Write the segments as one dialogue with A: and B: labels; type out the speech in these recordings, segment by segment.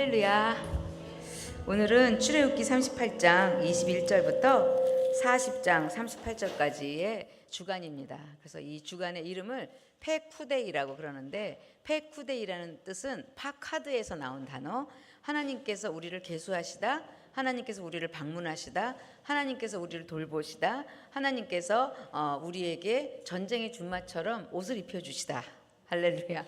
A: 할렐루야. 오늘은 출애굽기 38장 21절부터 40장 38절까지의 주간입니다. 그래서 이 주간의 이름을 페쿠데이라고 그러는데, 페쿠데이라는 뜻은 파카드에서 나온 단어. 하나님께서 우리를 계수하시다, 하나님께서 우리를 방문하시다, 하나님께서 우리를 돌보시다, 하나님께서 우리에게 전쟁의 준마처럼 옷을 입혀주시다. 할렐루야.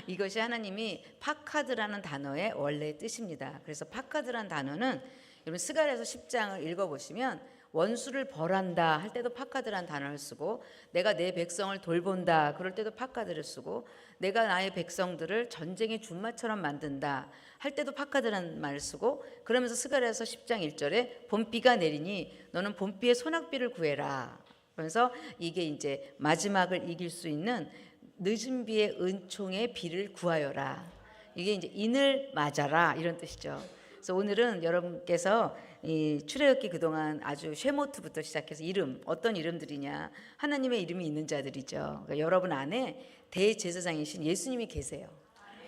A: 이것이 하나님이 파카드라는 단어의 원래 뜻입니다. 그래서 파카드라는 단어는 여러분 스가랴서 10장을 읽어보시면 원수를 벌한다 할 때도 파카드라는 단어를 쓰고, 내가 내 백성을 돌본다 그럴 때도 파카드를 쓰고, 내가 나의 백성들을 전쟁의 준마처럼 만든다 할 때도 파카드라는 말을 쓰고, 그러면서 스가랴서 10장 1절에 봄비가 내리니 너는 봄비에 소낙비를 구해라. 그래서 이게 이제 마지막을 이길 수 있는 늦은 비의 은총의 비를 구하여라. 이게 이제 인을 맞아라 이런 뜻이죠. 그래서 오늘은 여러분께서 이 출애굽기 그동안 아주 쉐모트부터 시작해서 이름, 어떤 이름들이냐, 하나님의 이름이 있는 자들이죠. 그러니까 여러분 안에 대제사장이신 예수님이 계세요.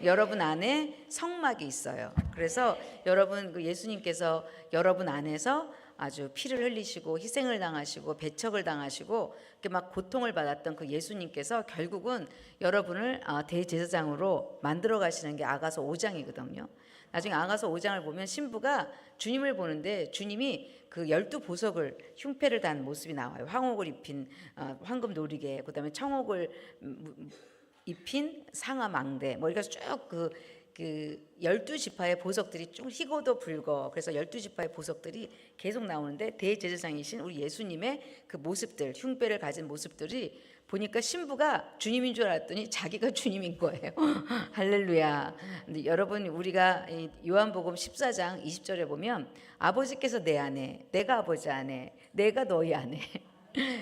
A: 여러분 안에 성막이 있어요. 그래서 여러분 그 예수님께서 여러분 안에서 아주 피를 흘리시고 희생을 당하시고 배척을 당하시고 이렇게 막 고통을 받았던 그 예수님께서 결국은 여러분을 대제사장으로 만들어 가시는 게 아가서 5장이거든요. 나중에 아가서 5장을 보면 신부가 주님을 보는데 주님이 그 12보석을 흉패를 단 모습이 나와요. 황옥을 입힌 황금 놀이개, 그다음에 청옥을 입힌 상아 망대, 뭐 이렇게 쭉 그 12지파의 보석들이 좀 희고도 붉어. 그래서 12지파의 보석들이 계속 나오는데, 대제사장이신 우리 예수님의 그 모습들, 흉배를 가진 모습들이 보니까 신부가 주님인 줄 알았더니 자기가 주님인 거예요. 할렐루야. 근데 여러분, 우리가 요한복음 14장 20절에 보면 아버지께서 내 안에, 내가 아버지 안에, 내가 너희 안에.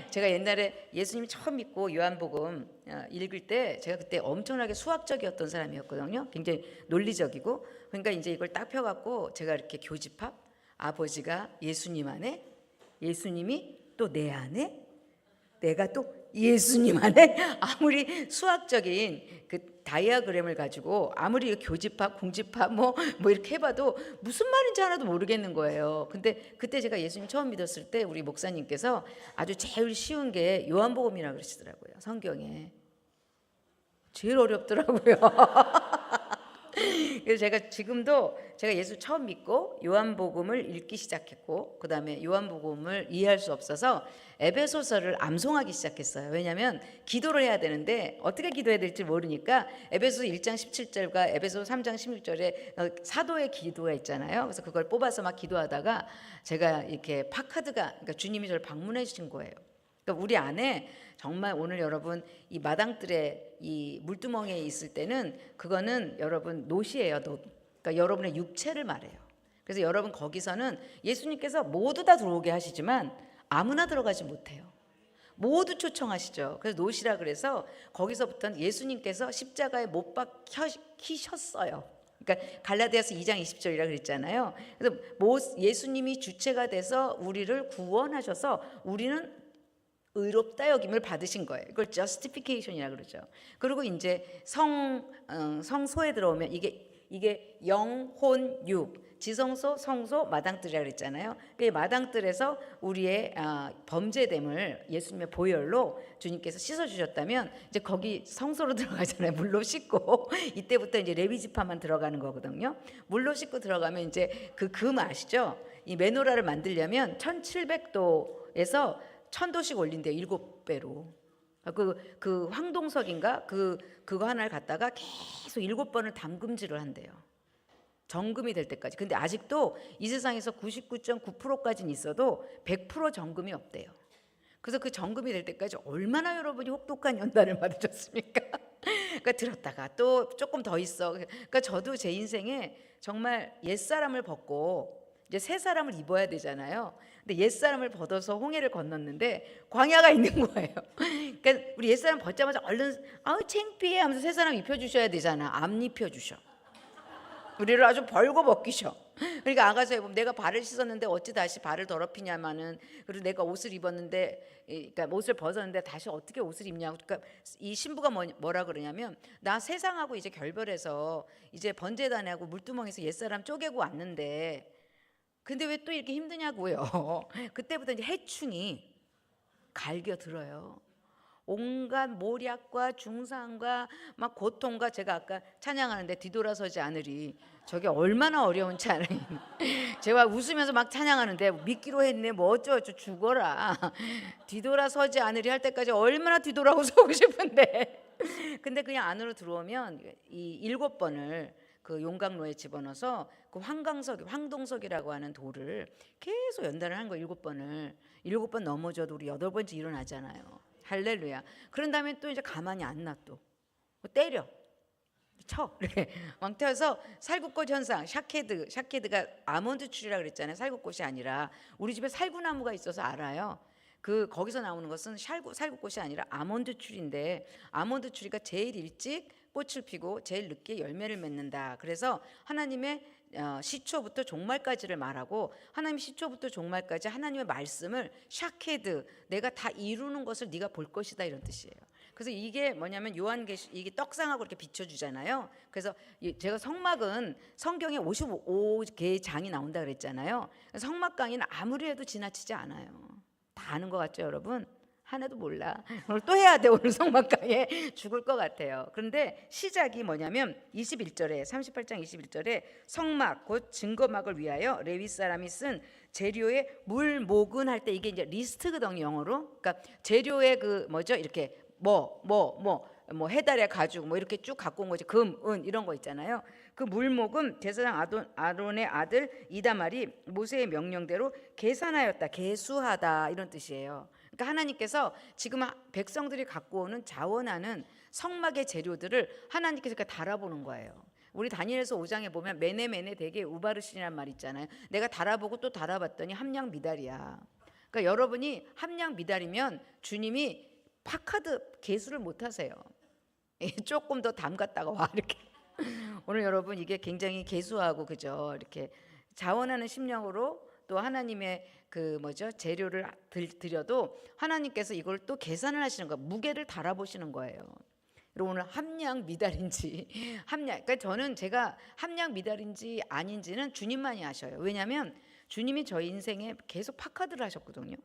A: 제가 옛날에 예수님 처음 믿고 요한복음 읽을 때 제가 그때 엄청나게 수학적이었던 사람이었거든요. 굉장히 논리적이고. 그러니까 이제 이걸 딱 펴갖고 제가 이렇게 교집합, 아버지가 예수님 안에, 예수님이 또 내 안에, 내가 또 예수님 안에, 아무리 수학적인 그 다이아그램을 가지고 아무리 교집합, 공집합 뭐 이렇게 해봐도 무슨 말인지 하나도 모르겠는 거예요. 근데 그때 제가 예수님 처음 믿었을 때 우리 목사님께서 아주 제일 쉬운 게 요한복음이라 그러시더라고요. 성경에 제일 어렵더라고요. 그래서 제가 지금도 제가 예수 처음 믿고 요한복음을 읽기 시작했고, 그 다음에 요한복음을 이해할 수 없어서 에베소서를 암송하기 시작했어요. 왜냐하면 기도를 해야 되는데 어떻게 기도해야 될지 모르니까 에베소서 1장 17절과 에베소서 3장 16절에 사도의 기도가 있잖아요. 그래서 그걸 뽑아서 막 기도하다가 제가 이렇게 파카드가, 그러니까 주님이 저를 방문해 주신 거예요. 그러니까 우리 안에 정말 오늘 여러분 이 마당들의 이 물두멍에 있을 때는 그거는 여러분 노시예요. 그러니까 여러분의 육체를 말해요. 그래서 여러분 거기서는 예수님께서 모두 다 들어오게 하시지만 아무나 들어가지 못해요. 모두 초청하시죠. 그래서 노시라 그래서 거기서부터는 예수님께서 십자가에 못 박히셨어요. 그러니까 갈라디아서 2장 20절이라 그랬잖아요. 그래서 예수님이 주체가 돼서 우리를 구원하셔서 우리는 의롭다 여김을 받으신 거예요. 이걸 justification이라 그러죠. 그리고 이제 성소에 들어오면 이게 영혼 육, 지성소, 성소, 마당뜰이라 그랬잖아요. 그 마당뜰에서 우리의 범죄됨을 예수님의 보혈로 주님께서 씻어 주셨다면 이제 거기 성소로 들어가잖아요. 물로 씻고 이때부터 이제 레위 지파만 들어가는 거거든요. 물로 씻고 들어가면 이제 그 금 아시죠? 이 메노라를 만들려면 1700도에서 1000도씩 올린대요. 7배로. 그 황동석인가 그거 하나를 갖다가 계속 7번을 담금질을 한대요. 정금이 될 때까지. 근데 아직도 이 세상에서 99.9%까지는 있어도 100% 정금이 없대요. 그래서 그 정금이 될 때까지 얼마나 여러분이 혹독한 연단을 받으셨습니까? 그러니까 들었다가 또 조금 더 있어. 그러니까 저도 제 인생에 정말 옛사람을 벗고 이제 새 사람을 입어야 되잖아요. 근데 옛사람을 벗어서 홍해를 건넜는데 광야가 있는 거예요. 그러니까 우리 옛사람 벗자마자 얼른 아우 창피해 하면서 새 사람 입혀주셔야 되잖아. 안 입혀주셔. 우리를 아주 벌고 벗기셔. 그러니까 아가서에 보면 내가 발을 씻었는데 어찌 다시 발을 더럽히냐마는, 그리고 내가 옷을 입었는데, 그러니까 옷을 벗었는데 다시 어떻게 옷을 입냐고. 그러니까 이 신부가 뭐라 그러냐면, 나 세상하고 이제 결별해서 이제 번제단하고 물두멍에서 옛사람 쪼개고 왔는데 근데 왜 또 이렇게 힘드냐고요. 그때부터 이제 해충이 갈겨들어요. 온갖 모략과 중상과 막 고통과, 제가 아까 찬양하는데 뒤돌아서지 않으리, 저게 얼마나 어려운 찬양. 제가 웃으면서 막 찬양하는데 믿기로 했네 뭐 어쩌고 죽어라. 뒤돌아서지 않으리 할 때까지 얼마나 뒤돌아서고 싶은데 근데 그냥 안으로 들어오면 이 7번을 그 용광로에 집어넣어서 그 황동석이라고 하는 돌을 계속 연단을 하는 거. 7번을 7번 넘어져도 우리 8번째 일어나잖아요. 할렐루야. 그런 다음에 또 이제 가만히 안 놔, 또 때려 쳐 이렇게 왕태워서 살구꽃 현상. 샤케드가 아몬드 추리라 그랬잖아요. 살구꽃이 아니라. 우리 집에 살구나무가 있어서 알아요. 그 거기서 나오는 것은 살구꽃이 아니라 아몬드 추리인데, 아몬드 추리가 제일 일찍 꽃을 피고 제일 늦게 열매를 맺는다. 그래서 하나님의 시초부터 종말까지를 말하고, 하나님 시초부터 종말까지 하나님의 말씀을 샤케드, 내가 다 이루는 것을 네가 볼 것이다, 이런 뜻이에요. 그래서 이게 뭐냐면 요한계시, 이게 떡상하고 이렇게 비춰주잖아요. 그래서 제가 성막은 성경에 55개의 장이 나온다 그랬잖아요. 성막 강의는 아무리 해도 지나치지 않아요. 다 아는 것 같죠, 여러분? 하나도 몰라. 오늘 또 해야 돼. 오늘 성막 강의 죽을 것 같아요. 그런데 시작이 뭐냐면 21절에 38장 21절에 성막 곧 증거막을 위하여 레위 사람이 쓴 재료의 물목은 할 때, 이게 이제 리스트거든요, 영어로. 그러니까 재료의 그 뭐죠? 이렇게 뭐 해달의 가죽 뭐 이렇게 쭉 갖고 온 거지. 금, 은 이런 거 있잖아요. 그 물목은 제사장 아론의 아들 이다말이 모세의 명령대로 계산하였다, 계수하다, 이런 뜻이에요. 그러니까 하나님께서 지금 백성들이 갖고 오는 자원하는 성막의 재료들을 하나님께서 달아보는 거예요. 우리 다니엘서 5장에 보면 메네 되게 우바르신이란 말 있잖아요. 내가 달아보고 또 달아봤더니 함량 미달이야. 그러니까 여러분이 함량 미달이면 주님이 파카드 계수를 못 하세요. 조금 더 담갔다가 와, 이렇게. 오늘 여러분 이게 굉장히 계수하고, 그죠? 이렇게 자원하는 심령으로 또 하나님의 그 뭐죠? 재료를 드려도 하나님께서 이걸 또 계산을 하시는 거예요. 무게를 달아보시는 거예요. 그리고 오늘 함량 미달인지 그러니까 저는 제가 함량 미달인지 아닌지는 주님만이 아셔요. 왜냐하면 주님이 저희 인생에 계속 파카드를 하셨거든요.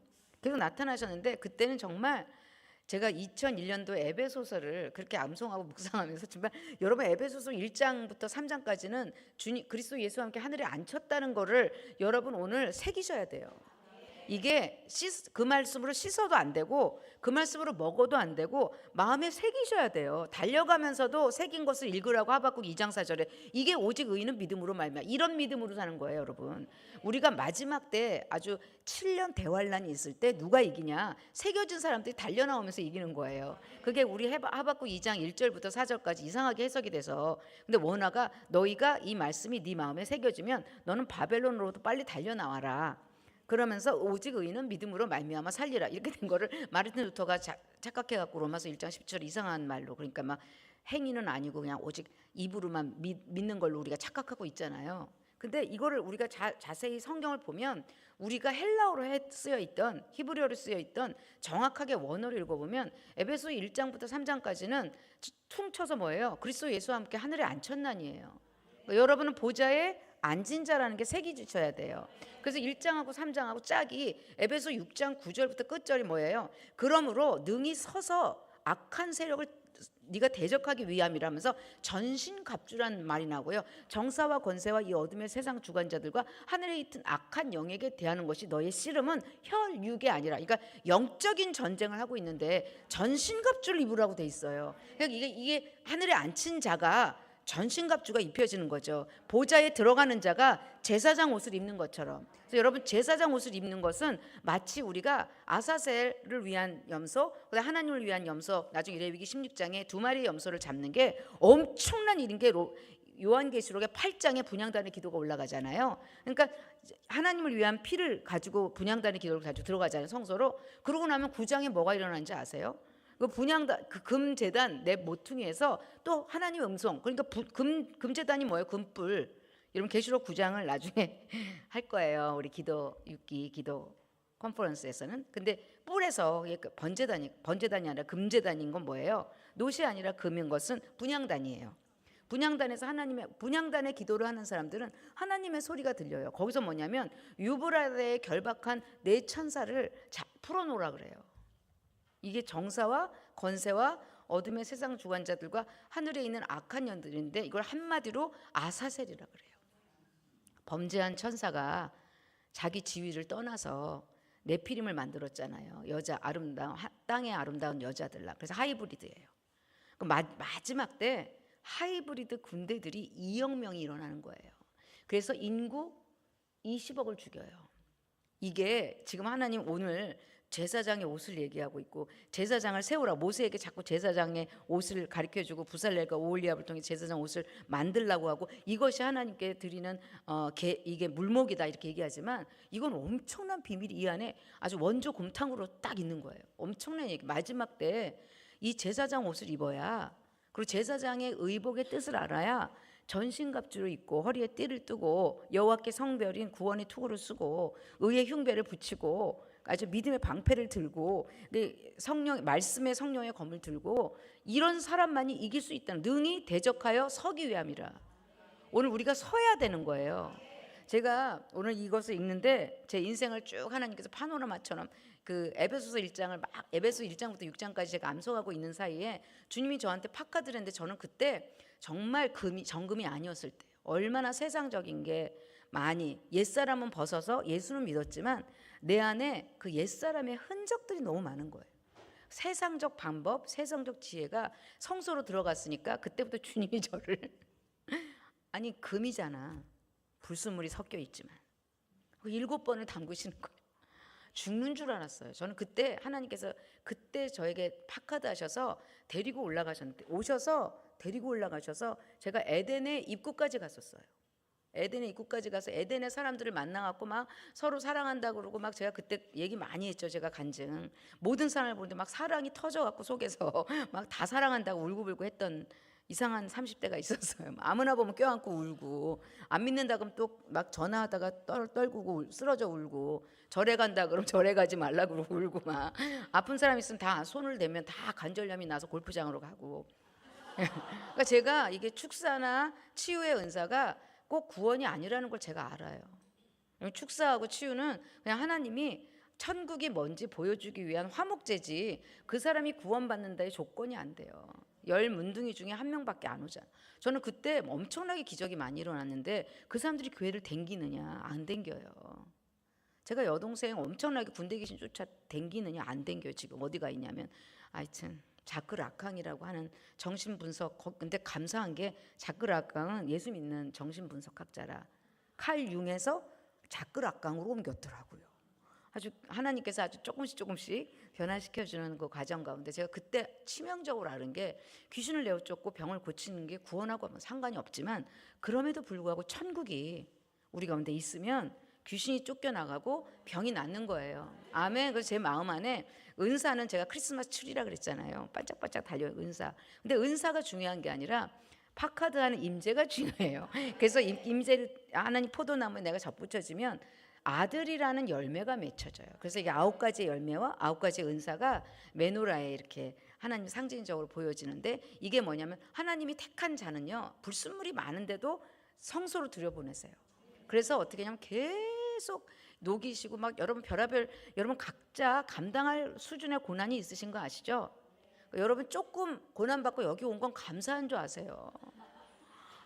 A: 계속 나타나셨는데, 그때는 정말 제가 2001년도 에베소서를 그렇게 암송하고 묵상하면서, 정말 여러분 에베소서 1장부터 3장까지는 주님 그리스도 예수와 함께 하늘에 앉혔다는 거를 여러분 오늘 새기셔야 돼요. 이게 그 말씀으로 씻어도 안 되고 그 말씀으로 먹어도 안 되고 마음에 새기셔야 돼요. 달려가면서도 새긴 것을 읽으라고 하박국 2장 4절에. 이게 오직 의인은 믿음으로 말미암아. 이런 믿음으로 사는 거예요, 여러분. 우리가 마지막 때 아주 7년 대환란이 있을 때 누가 이기냐? 새겨진 사람들이 달려나오면서 이기는 거예요. 그게 우리 하박국 2장 1절부터 4절까지 이상하게 해석이 돼서. 근데 원하가 너희가 이 말씀이 네 마음에 새겨지면 너는 바벨론으로도 빨리 달려나와라. 그러면서 오직 의인은 믿음으로 말미암아 살리라, 이렇게 된 거를 마르틴 루터가 착각해갖고 로마서 1장 10절 이상한 말로, 그러니까 막 행위는 아니고 그냥 오직 입으로만 믿는 걸로 우리가 착각하고 있잖아요. 근데 이거를 우리가 자세히 성경을 보면, 우리가 헬라어로 쓰여 있던 히브리어로 쓰여 있던 정확하게 원어를 읽어보면 에베소 1장부터 3장까지는 퉁쳐서 뭐예요? 그리스도 예수와 함께 하늘에 앉혔나니예요. 그러니까 여러분은 보좌에 앉은 자라는 게 새기주셔야 돼요. 그래서 1장하고 3장하고 짝이 에베소 6장 9절부터 끝절이 뭐예요? 그러므로 능히 서서 악한 세력을 네가 대적하기 위함이라면서 전신갑주란 말이 나고요. 정사와 권세와 이 어둠의 세상 주관자들과 하늘에 있는 악한 영에게 대하는 것이 너의 씨름은 혈육이 아니라, 그러니까 영적인 전쟁을 하고 있는데 전신갑주를 입으라고 돼 있어요. 그러니까 이게 하늘에 앉힌 자가 전신갑주가 입혀지는 거죠. 보좌에 들어가는 자가 제사장 옷을 입는 것처럼. 그래서 여러분, 제사장 옷을 입는 것은 마치 우리가 아사셀을 위한 염소, 그다음 하나님을 위한 염소, 나중에 레위기 16장에 2마리의 염소를 잡는 게 엄청난 일인 게 요한계시록의 8장에 분향단의 기도가 올라가잖아요. 그러니까 하나님을 위한 피를 가지고 분향단의 기도를 가지고 들어가잖아요, 성소로. 그러고 나면 9장에 뭐가 일어나는지 아세요? 그 분향단, 그 금제단 내 모퉁이에서 또 하나님의 음성, 그러니까 금제단이 뭐예요? 금불. 여러분 계시록 9장을 나중에 할 거예요. 우리 기도 6기 기도 컨퍼런스에서는. 근데 뿔에서 번제단이 아니라 금제단인 건 뭐예요? 놋이 아니라 금인 것은 분향단이에요. 분향단에서 분향단의 기도를 하는 사람들은 하나님의 소리가 들려요. 거기서 뭐냐면 유브라데에 결박한 네 천사를 풀어놓으라 그래요. 이게 정사와 권세와 어둠의 세상 주관자들과 하늘에 있는 악한 년들인데 이걸 한마디로 아사셀이라 그래요. 범죄한 천사가 자기 지위를 떠나서 네피림을 만들었잖아요. 땅의 아름다운 여자들라. 그래서 하이브리드예요. 마지막 때 하이브리드 군대들이 2억 명이 일어나는 거예요. 그래서 인구 20억을 죽여요. 이게 지금 하나님 오늘 제사장의 옷을 얘기하고 있고, 제사장을 세우라. 모세에게 자꾸 제사장의 옷을 가르쳐주고 부살렐과 오홀리압을 통해 제사장 옷을 만들라고 하고, 이것이 하나님께 드리는 이게 물목이다 이렇게 얘기하지만 이건 엄청난 비밀이 이 안에 아주 원조 곰탕으로 딱 있는 거예요. 엄청난 얘기. 마지막 때 이 제사장 옷을 입어야, 그리고 제사장의 의복의 뜻을 알아야 전신갑주를 입고 허리에 띠를 뜨고 여호와께 성별인 구원의 투구를 쓰고 의의 흉배를 붙이고 아주 믿음의 방패를 들고 말씀의 성령의 검을 들고 이런 사람만이 이길 수 있다는, 능히 대적하여 서기 위함이라. 오늘 우리가 서야 되는 거예요. 제가 오늘 이것을 읽는데 제 인생을 쭉 하나님께서 파노라마처럼 그 에베소서 1장부터 6장까지 제가 암송하고 있는 사이에 주님이 저한테 파카드랬는데, 저는 그때 정말 정금이 아니었을 때 얼마나 세상적인 게 많이, 옛사람은 벗어서 예수는 믿었지만 내 안에 그 옛사람의 흔적들이 너무 많은 거예요. 세상적 방법, 세상적 지혜가 성소로 들어갔으니까 그때부터 주님이 저를 아니 금이잖아, 불순물이 섞여 있지만 7번을 담그시는 거예요. 죽는 줄 알았어요. 저는 그때 하나님께서 그때 저에게 파카드 하셔서 오셔서 데리고 올라가셔서 제가 에덴의 입구까지 갔었어요. 에덴의 입구까지 가서 에덴의 사람들을 만나갖고 막 서로 사랑한다 그러고 막, 제가 그때 얘기 많이 했죠. 제가 간증. 모든 사람을 보는데 막 사랑이 터져갖고 속에서 막 다 사랑한다고 울고불고 했던 이상한 30대가 있었어요. 아무나 보면 껴안고 울고, 안 믿는다 그러면 또 막 전화하다가 떨구고 쓰러져 울고, 절에 간다 그러면 절에 가지 말라 그러고 울고, 막 아픈 사람 있으면 다 손을 대면 다 관절염이 나서 골프장으로 가고. 그러니까 제가 이게 축사나 치유의 은사가 꼭 구원이 아니라는 걸 제가 알아요. 축사하고 치유는 그냥 하나님이 천국이 뭔지 보여주기 위한 화목제지, 그 사람이 구원받는 데의 조건이 안 돼요. 10문둥이 중에 1명밖에 안 오잖아. 저는 그때 엄청나게 기적이 많이 일어났는데 그 사람들이 교회를 댕기느냐? 안 댕겨요. 제가 여동생 엄청나게 군대 귀신 쫓아 댕기느냐? 안 댕겨요. 지금 어디가 있냐면, 하여튼 자크 라캉이라고 하는 정신분석, 근데 감사한 게 자크 라캉은 예수 믿는 정신분석학자라 칼 융에서 자크 라캉으로 옮겼더라고요. 아주 하나님께서 아주 조금씩 변화시켜주는 그 과정 가운데 제가 그때 치명적으로 알은 게, 귀신을 내어쫓고 병을 고치는 게 구원하고 상관이 없지만 그럼에도 불구하고 천국이 우리 가운데 있으면 귀신이 쫓겨나가고 병이 낫는 거예요. 아멘. 그래서 제 마음 안에 은사는, 제가 크리스마스 트리라 그랬잖아요. 반짝반짝 달려요, 은사. 근데 은사가 중요한 게 아니라 파카드하는 임재가 중요해요. 그래서 임재를, 하나님 포도나무에 내가 접붙여지면 아들이라는 열매가 맺혀져요. 그래서 이게 9가지의 열매와 9가지의 은사가 메노라에 이렇게 하나님 상징적으로 보여지는데, 이게 뭐냐면 하나님이 택한 자는요, 불순물이 많은데도 성소로 들여보내세요. 그래서 어떻게 하냐면 계속 녹이시고 막, 여러분 별의별, 여러분 각자 감당할 수준의 고난이 있으신 거 아시죠? 여러분 조금 고난받고 여기 온 건 감사한 줄 아세요?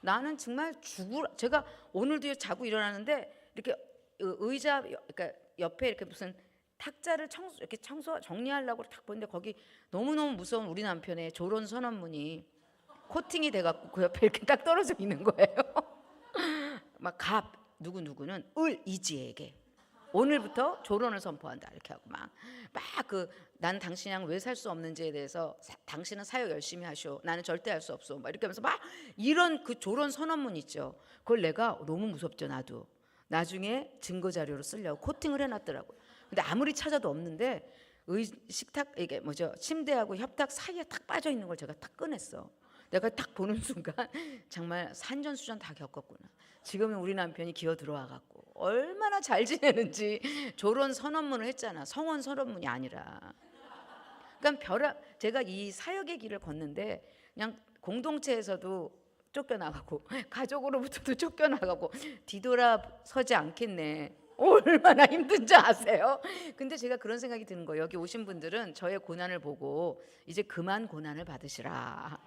A: 나는 정말 제가 오늘도 자고 일어나는데 이렇게 의자, 그러니까 옆에 이렇게 무슨 탁자를 정리하려고 딱 보는데 거기 너무너무 무서운 우리 남편의 조론 선언문이 코팅이 돼갖고 그 옆에 이렇게 딱 떨어져 있는 거예요. 막 누구는 이지에게 오늘부터 조론을 선포한다 이렇게 하고 난 당신이랑 왜 살 수 없는지에 대해서 당신은 사역 열심히 하시오, 나는 절대 할 수 없어, 막 이렇게 하면서 막 이런 그 조론 선언문 있죠. 그걸 내가 너무 무섭죠. 나도 나중에 증거 자료로 쓰려고 코팅을 해놨더라고요. 근데 아무리 찾아도 없는데 식탁, 이게 뭐죠, 침대하고 협탁 사이에 탁 빠져 있는 걸 제가 탁 꺼냈어. 내가 딱 보는 순간 정말 산전수전 다 겪었구나. 지금은 우리 남편이 기어 들어와 갖고 얼마나 잘 지내는지 졸혼 선언문을 했잖아. 성원 선언문이 아니라. 그러니까 제가 이 사역의 길을 걷는데 그냥 공동체에서도 쫓겨나가고 가족으로부터도 쫓겨나가고 뒤돌아서지 않겠네. 얼마나 힘든지 아세요? 근데 제가 그런 생각이 드는 거예요. 여기 오신 분들은 저의 고난을 보고 이제 그만 고난을 받으시라.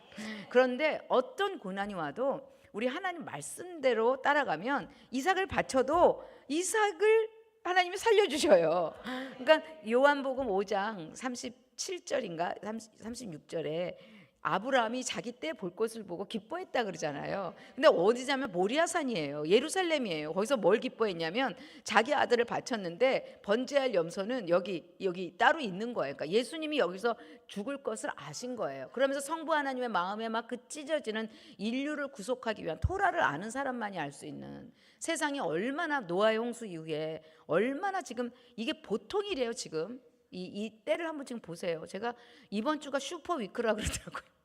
A: 그런데 어떤 고난이 와도 우리 하나님 말씀대로 따라가면 이삭을 바쳐도 이삭을 하나님이 살려주셔요. 그러니까 요한복음 5장 37절인가 36절에 아브라함이 자기 때 볼 것을 보고 기뻐했다 그러잖아요. 근데 어디냐면 모리아산이에요. 예루살렘이에요. 거기서 뭘 기뻐했냐면 자기 아들을 바쳤는데 번제할 염소는 여기 따로 있는 거예요. 그러니까 예수님이 여기서 죽을 것을 아신 거예요. 그러면서 성부 하나님의 마음에 막 그 찢어지는 인류를 구속하기 위한 토라를 아는 사람만이 알 수 있는 세상이 얼마나 노아의 홍수 이후에 얼마나 지금 이게 보통 일이에요. 지금 이 때를 한번 지금 보세요. 제가 이번 주가 슈퍼 위크라 그러더라고요.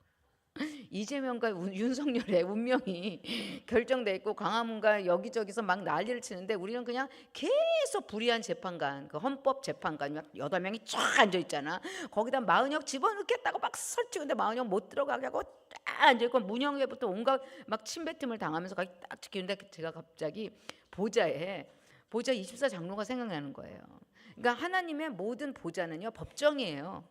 A: 이재명과 윤석열의 운명이 결정돼 있고 광화문과 여기저기서 막 난리를 치는데 우리는 그냥 계속 불의한 재판관, 그 헌법 재판관 8명이 쫙 앉아 있잖아. 거기다 마은혁 집어넣겠다고 막 설치는데 마은혁 못 들어가게 하고 딱 앉아 있고 문영회부터 온갖 막 침뱉음을 당하면서 거기 딱 지키는데 제가 갑자기 보좌 24장로가 생각나는 거예요. 그러니까 하나님의 모든 보좌는요 법정이에요.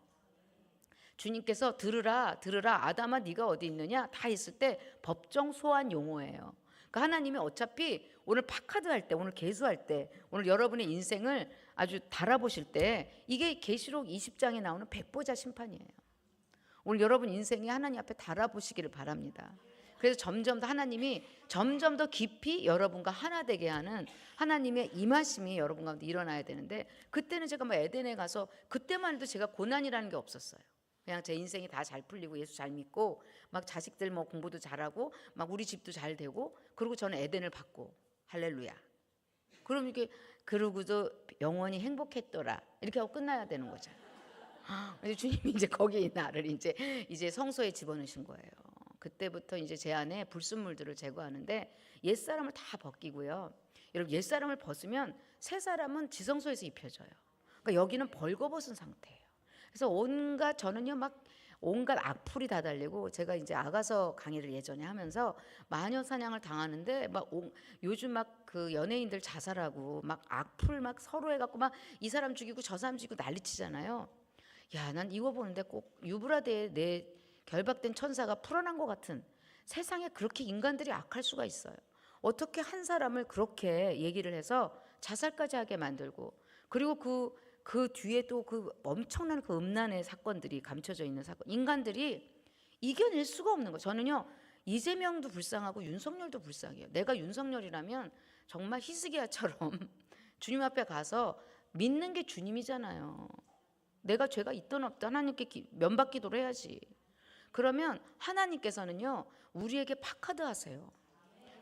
A: 주님께서 들으라 아담아 네가 어디 있느냐 다 했을 때 법정 소환 용어예요. 그러니까 하나님이 어차피 오늘 파카드 할 때, 오늘 계수할 때, 오늘 여러분의 인생을 아주 달아보실 때 이게 계시록 20장에 나오는 백보자 심판이에요. 오늘 여러분 인생이 하나님 앞에 달아보시기를 바랍니다. 그래서 점점 더 하나님이 점점 더 깊이 여러분과 하나 되게 하는 하나님의 임하심이 여러분 가운데 일어나야 되는데 그때는 제가 뭐 에덴에 가서 그때만 해도 제가 고난이라는 게 없었어요. 그냥 제 인생이 다 잘 풀리고 예수 잘 믿고 막 자식들 뭐 공부도 잘하고 막 우리 집도 잘 되고 그리고 저는 에덴을 받고 할렐루야. 그럼 이게 그러고도 영원히 행복했더라 이렇게 하고 끝나야 되는 거잖아요. 주님이 이제 거기에 나를 이제 성소에 집어넣으신 거예요. 그때부터 이제 제 안에 불순물들을 제거하는데 옛사람을 다 벗기고요. 여러분 옛사람을 벗으면 새 사람은 지성소에서 입혀져요. 그러니까 여기는 벌거벗은 상태예요. 그래서 저는요 막 온갖 악플이 다 달리고 제가 이제 아가서 강의를 예전에 하면서 마녀 사냥을 당하는데 요즘 막 그 연예인들 자살하고 막 악플 막 서로 해갖고 막 이 사람 죽이고 저 사람 죽이고 난리치잖아요. 야, 난 이거 보는데 꼭 유브라데에 내 결박된 천사가 풀어난 것 같은 세상에 그렇게 인간들이 악할 수가 있어요. 어떻게 한 사람을 그렇게 얘기를 해서 자살까지 하게 만들고 그리고 그 뒤에 또 그 엄청난 그 음란의 사건들이 감춰져 있는 사건 인간들이 이겨낼 수가 없는 거예요. 저는요 이재명도 불쌍하고 윤석열도 불쌍해요. 내가 윤석열이라면 정말 히스기야처럼 주님 앞에 가서 믿는 게 주님이잖아요. 내가 죄가 있든 없든 하나님께 면박기도를 해야지. 그러면 하나님께서는요 우리에게 파카드 하세요.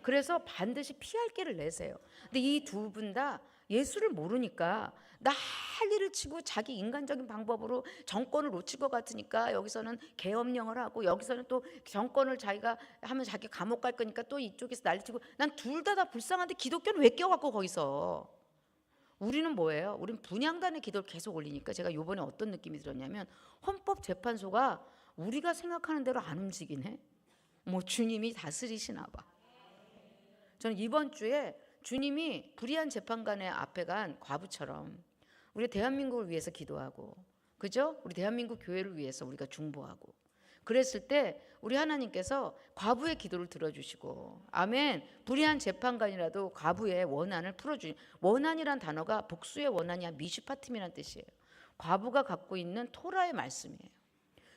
A: 그래서 반드시 피할 길을 내세요. 근데 이 두 분 다 예수를 모르니까 난리를 치고 자기 인간적인 방법으로 정권을 놓칠 것 같으니까 여기서는 계엄령을 하고 여기서는 또 정권을 자기가 하면 자기 감옥 갈 거니까 또 이쪽에서 난리치고 난 둘 다 불쌍한데 기독교는 왜 껴갖고 거기서 우리는 뭐예요? 우리는 분향단의 기도를 계속 올리니까 제가 요번에 어떤 느낌이 들었냐면 헌법재판소가 우리가 생각하는 대로 안 움직이네. 뭐 주님이 다스리시나 봐. 저는 이번 주에 주님이 불의한 재판관의 앞에 간 과부처럼 우리 대한민국을 위해서 기도하고 그죠? 우리 대한민국 교회를 위해서 우리가 중보하고 그랬을 때 우리 하나님께서 과부의 기도를 들어주시고 아멘. 불의한 재판관이라도 과부의 원한을 풀어주신 원한이란 단어가 복수의 원한이 미슈파tim이라는 뜻이에요. 과부가 갖고 있는 토라의 말씀이에요.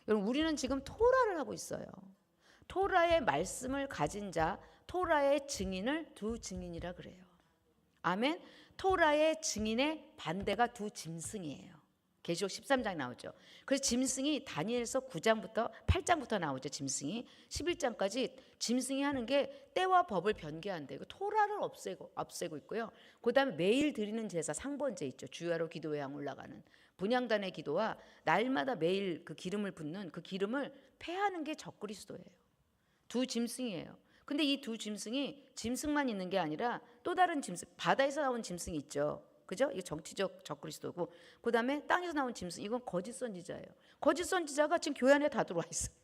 A: 여러분 우리는 지금 토라를 하고 있어요. 토라의 말씀을 가진 자 토라의 증인을 두 증인이라 그래요. 아멘. 토라의 증인의 반대가 두 짐승이에요. 계시록 13장 나오죠. 그래서 짐승이 다니엘서 9장부터 8장부터 나오죠. 짐승이 11장까지 짐승이 하는 게 때와 법을 변개한대요. 토라를 없애고 있고요. 그다음에 매일 드리는 제사 상번제 있죠. 주야로 기도회양 올라가는 분향단의 기도와 날마다 매일 그 기름을 붓는 그 기름을 패하는 게 적그리스도예요. 두 짐승이에요. 근데 이 두 짐승이 짐승만 있는 게 아니라 또 다른 짐승, 바다에서 나온 짐승이 있죠. 그죠? 이게 정치적 적그리스도고, 그다음에 땅에서 나온 짐승, 이건 거짓 선지자예요. 거짓 선지자가 지금 교회 안에 다 들어와 있어요.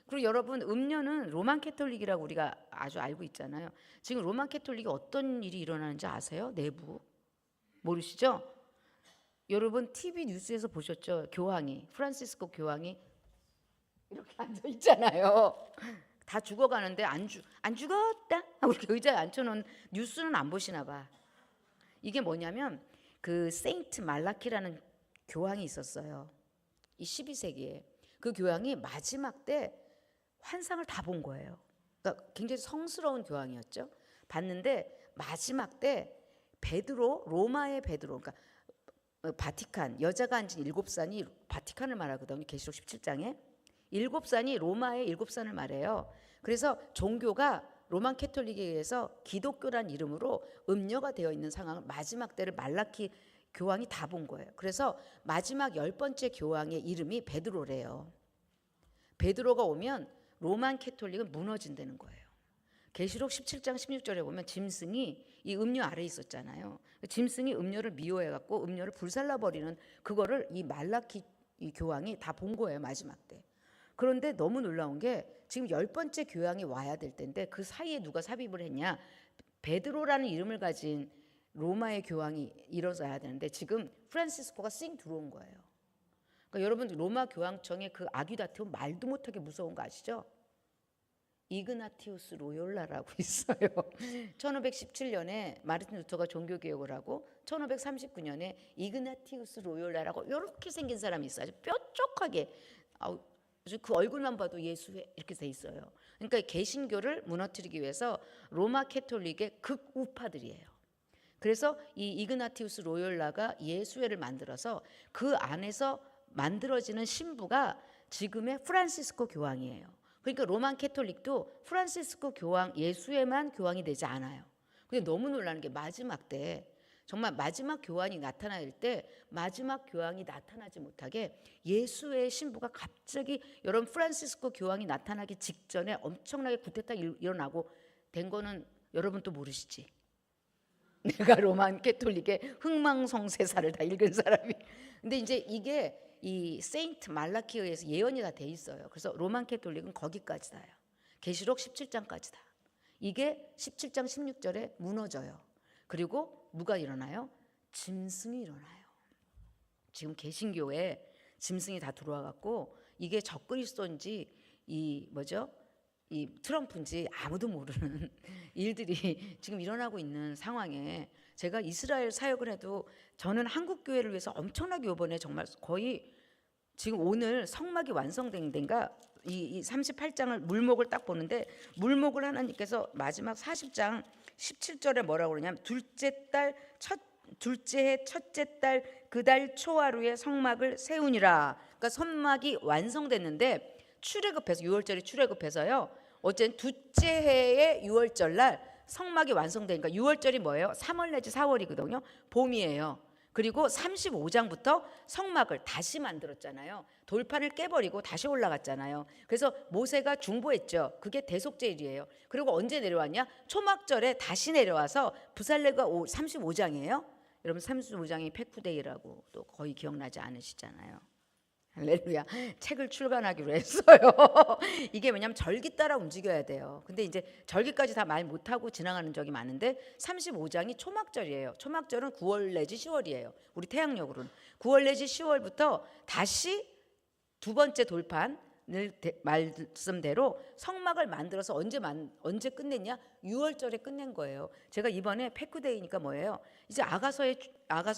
A: 그리고 여러분, 음료는 로만 캐톨릭이라고 우리가 아주 알고 있잖아요. 지금 로만 캐톨릭이 어떤 일이 일어나는지 아세요? 내부 모르시죠? 여러분 TV 뉴스에서 보셨죠? 교황이, 프란시스코 교황이 이렇게 앉아 있잖아요. 다 죽어가는데 안 죽었다 하고 이렇게 의자에 앉혀놓은 뉴스는 안 보시나 봐. 이게 뭐냐면 그 세인트 말라키라는 교황이 있었어요. 이 12세기에 그 교황이 마지막 때 환상을 다 본 거예요. 그러니까 굉장히 성스러운 교황이었죠. 봤는데 마지막 때 베드로, 로마의 베드로, 그러니까 바티칸, 여자가 앉은 7산이 바티칸을 말하거든요. 계시록 17장에 7산이 로마의 7산을 말해요. 그래서 종교가 로만 캐톨릭에 의해서 기독교란 이름으로 음녀가 되어 있는 상황을 마지막 때를 말라키 교황이 다 본 거예요. 그래서 마지막 10번째 교황의 이름이 베드로래요. 베드로가 오면 로만 캐톨릭은 무너진다는 거예요. 계시록 17장 16절에 보면 짐승이 이 음료 아래에 있었잖아요. 짐승이 음료를 미워해갖고 음료를 불살라버리는 그거를 이 말라키 이 교황이 다 본 거예요. 마지막 때. 그런데 너무 놀라운 게 지금 10번째 교황이 와야 될 텐데 그 사이에 누가 삽입을 했냐. 베드로라는 이름을 가진 로마의 교황이 일어서야 되는데 지금 프란시스코가 쌩 들어온 거예요. 그러니까 여러분, 로마 교황청에 그 아귀다티움 말도 못하게 무서운 거 아시죠? 이그나티우스 로욜라라고 있어요. 1517년에 마르틴 루터가 종교개혁을 하고 1539년에 이그나티우스 로욜라라고 이렇게 생긴 사람이 있어요. 아주 뾰족하게, 아주 그 얼굴만 봐도 예수회 이렇게 돼 있어요. 그러니까 개신교를 무너뜨리기 위해서 로마 캐톨릭의 극우파들이에요. 그래서 이 이그나티우스 로욜라가 예수회를 만들어서 그 안에서 만들어지는 신부가 지금의 프란시스코 교황이에요. 그러니까 로만 캐톨릭도 프란시스코 교황, 예수회만 교황이 되지 않아요. 근데 너무 놀라는 게 마지막 때, 정말 마지막 교황이 나타날 때 마지막 교황이 나타나지 못하게 예수회의 신부가 갑자기, 여러분 프란시스코 교황이 나타나기 직전에 엄청나게 쿠데타 일어나고 된 거는 여러분 또 모르시지? 내가 로만 캐톨릭의 흥망성쇠사를 다 읽은 사람이. 근데 이제 이게 이 세인트 말라키에 의해서 예언이 다 돼 있어요. 그래서 로만 캐톨릭은 거기까지다요. 계시록 17장까지다. 이게 17장 16절에 무너져요. 그리고 누가 일어나요? 짐승이 일어나요. 지금 개신교에 짐승이 다 들어와 갖고 이게 적그리스도인지 이 뭐죠? 이 트럼프인지 아무도 모르는 일들이 지금 일어나고 있는 상황에, 제가 이스라엘 사역을 해도 저는 한국 교회를 위해서 엄청나게 이번에 정말 거의 지금 오늘 성막이 완성된 데인가 이 38장을 물목을 딱 보는데, 물목을 하나님께서 마지막 40장 17절에 뭐라고 그러냐면 둘째 해 첫째 달 그 달 초하루에 성막을 세우니라. 그러니까 성막이 완성됐는데 출애굽해서 6월절에 출애굽해서요. 어쨌든 둘째 해의 6월절 날 성막이 완성되니까, 6월절이 뭐예요? 3월 내지 4월이거든요. 봄이에요. 그리고 35장부터 성막을 다시 만들었잖아요. 돌판을 깨버리고 다시 올라갔잖아요. 그래서 모세가 중보했죠. 그게 대속죄일이에요. 그리고 언제 내려왔냐? 초막절에 다시 내려와서 부살레가 35장이에요. 여러분 35장이 페쿠데이라고 또 거의 기억나지 않으시잖아요. 할렐루야. 책을 출간하기로 했어요. 이게 왜냐하면 절기 따라 움직여야 돼요. 근데 이제 절기까지 다 말 못하고 지나가는 적이 많은데 35장이 초막절이에요. 초막절은 9월 내지 10월이에요. 우리 태양력으로는 9월 내지 10월부터 다시 두 번째 돌판을 말씀대로 성막을 만들어서 언제 끝냈냐? 6월절에 끝낸 거예요. 제가 이번에 페쿠데이니까 뭐예요? 이제 아가서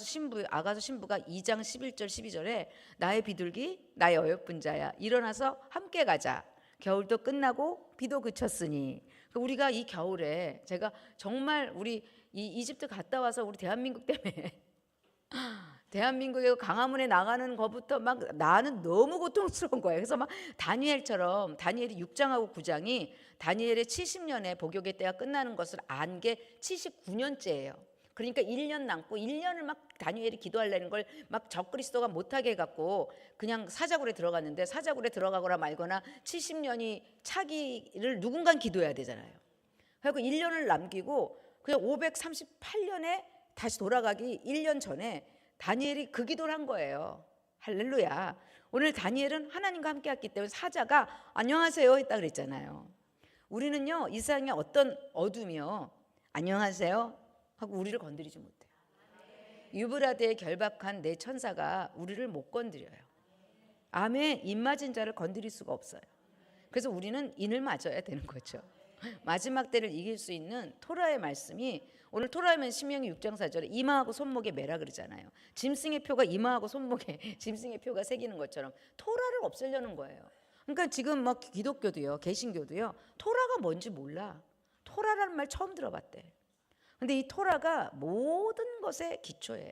A: 신부가 2장 11절 12절에 나의 비둘기 나의 어여쁜 자야 일어나서 함께 가자. 겨울도 끝나고 비도 그쳤으니. 우리가 이 겨울에 제가 정말 우리 이 이집트 갔다 와서 우리 대한민국 때문에 대한민국에 광화문에 나가는 것부터 막 나는 너무 고통스러운 거예요. 그래서 막 다니엘처럼, 다니엘이 6장하고 9장이 다니엘의 70년에 복역의 때가 끝나는 것을 안 게 79년째예요. 그러니까 1년 남고 1년을 막 다니엘이 기도하려는 걸 막 적그리스도가 못하게 해갖고 그냥 사자굴에 들어갔는데, 사자굴에 들어가거나 말거나 70년이 차기를 누군가 기도해야 되잖아요. 그래서 1년을 남기고 그냥 538년에 다시 돌아가기 1년 전에 다니엘이 그 기도를 한 거예요. 할렐루야. 오늘 다니엘은 하나님과 함께 했기 때문에 사자가 안녕하세요 했다 그랬잖아요. 우리는요, 이 세상에 어떤 어둠이요, 안녕하세요 하고 우리를 건드리지 못해요. 유브라데에 결박한 내 천사가 우리를 못 건드려요. 아멘. 입 맞은 자를 건드릴 수가 없어요. 그래서 우리는 인을 맞아야 되는 거죠. 마지막 때를 이길 수 있는 토라의 말씀이, 오늘 토라면 신명기 6장 4절에 이마하고 손목에 매라 그러잖아요. 짐승의 표가 이마하고 손목에 짐승의 표가 새기는 것처럼 토라를 없애려는 거예요. 그러니까 지금 막 기독교도요, 개신교도요, 토라가 뭔지 몰라. 토라라는 말 처음 들어봤대. 근데 이 토라가 모든 것의 기초예요.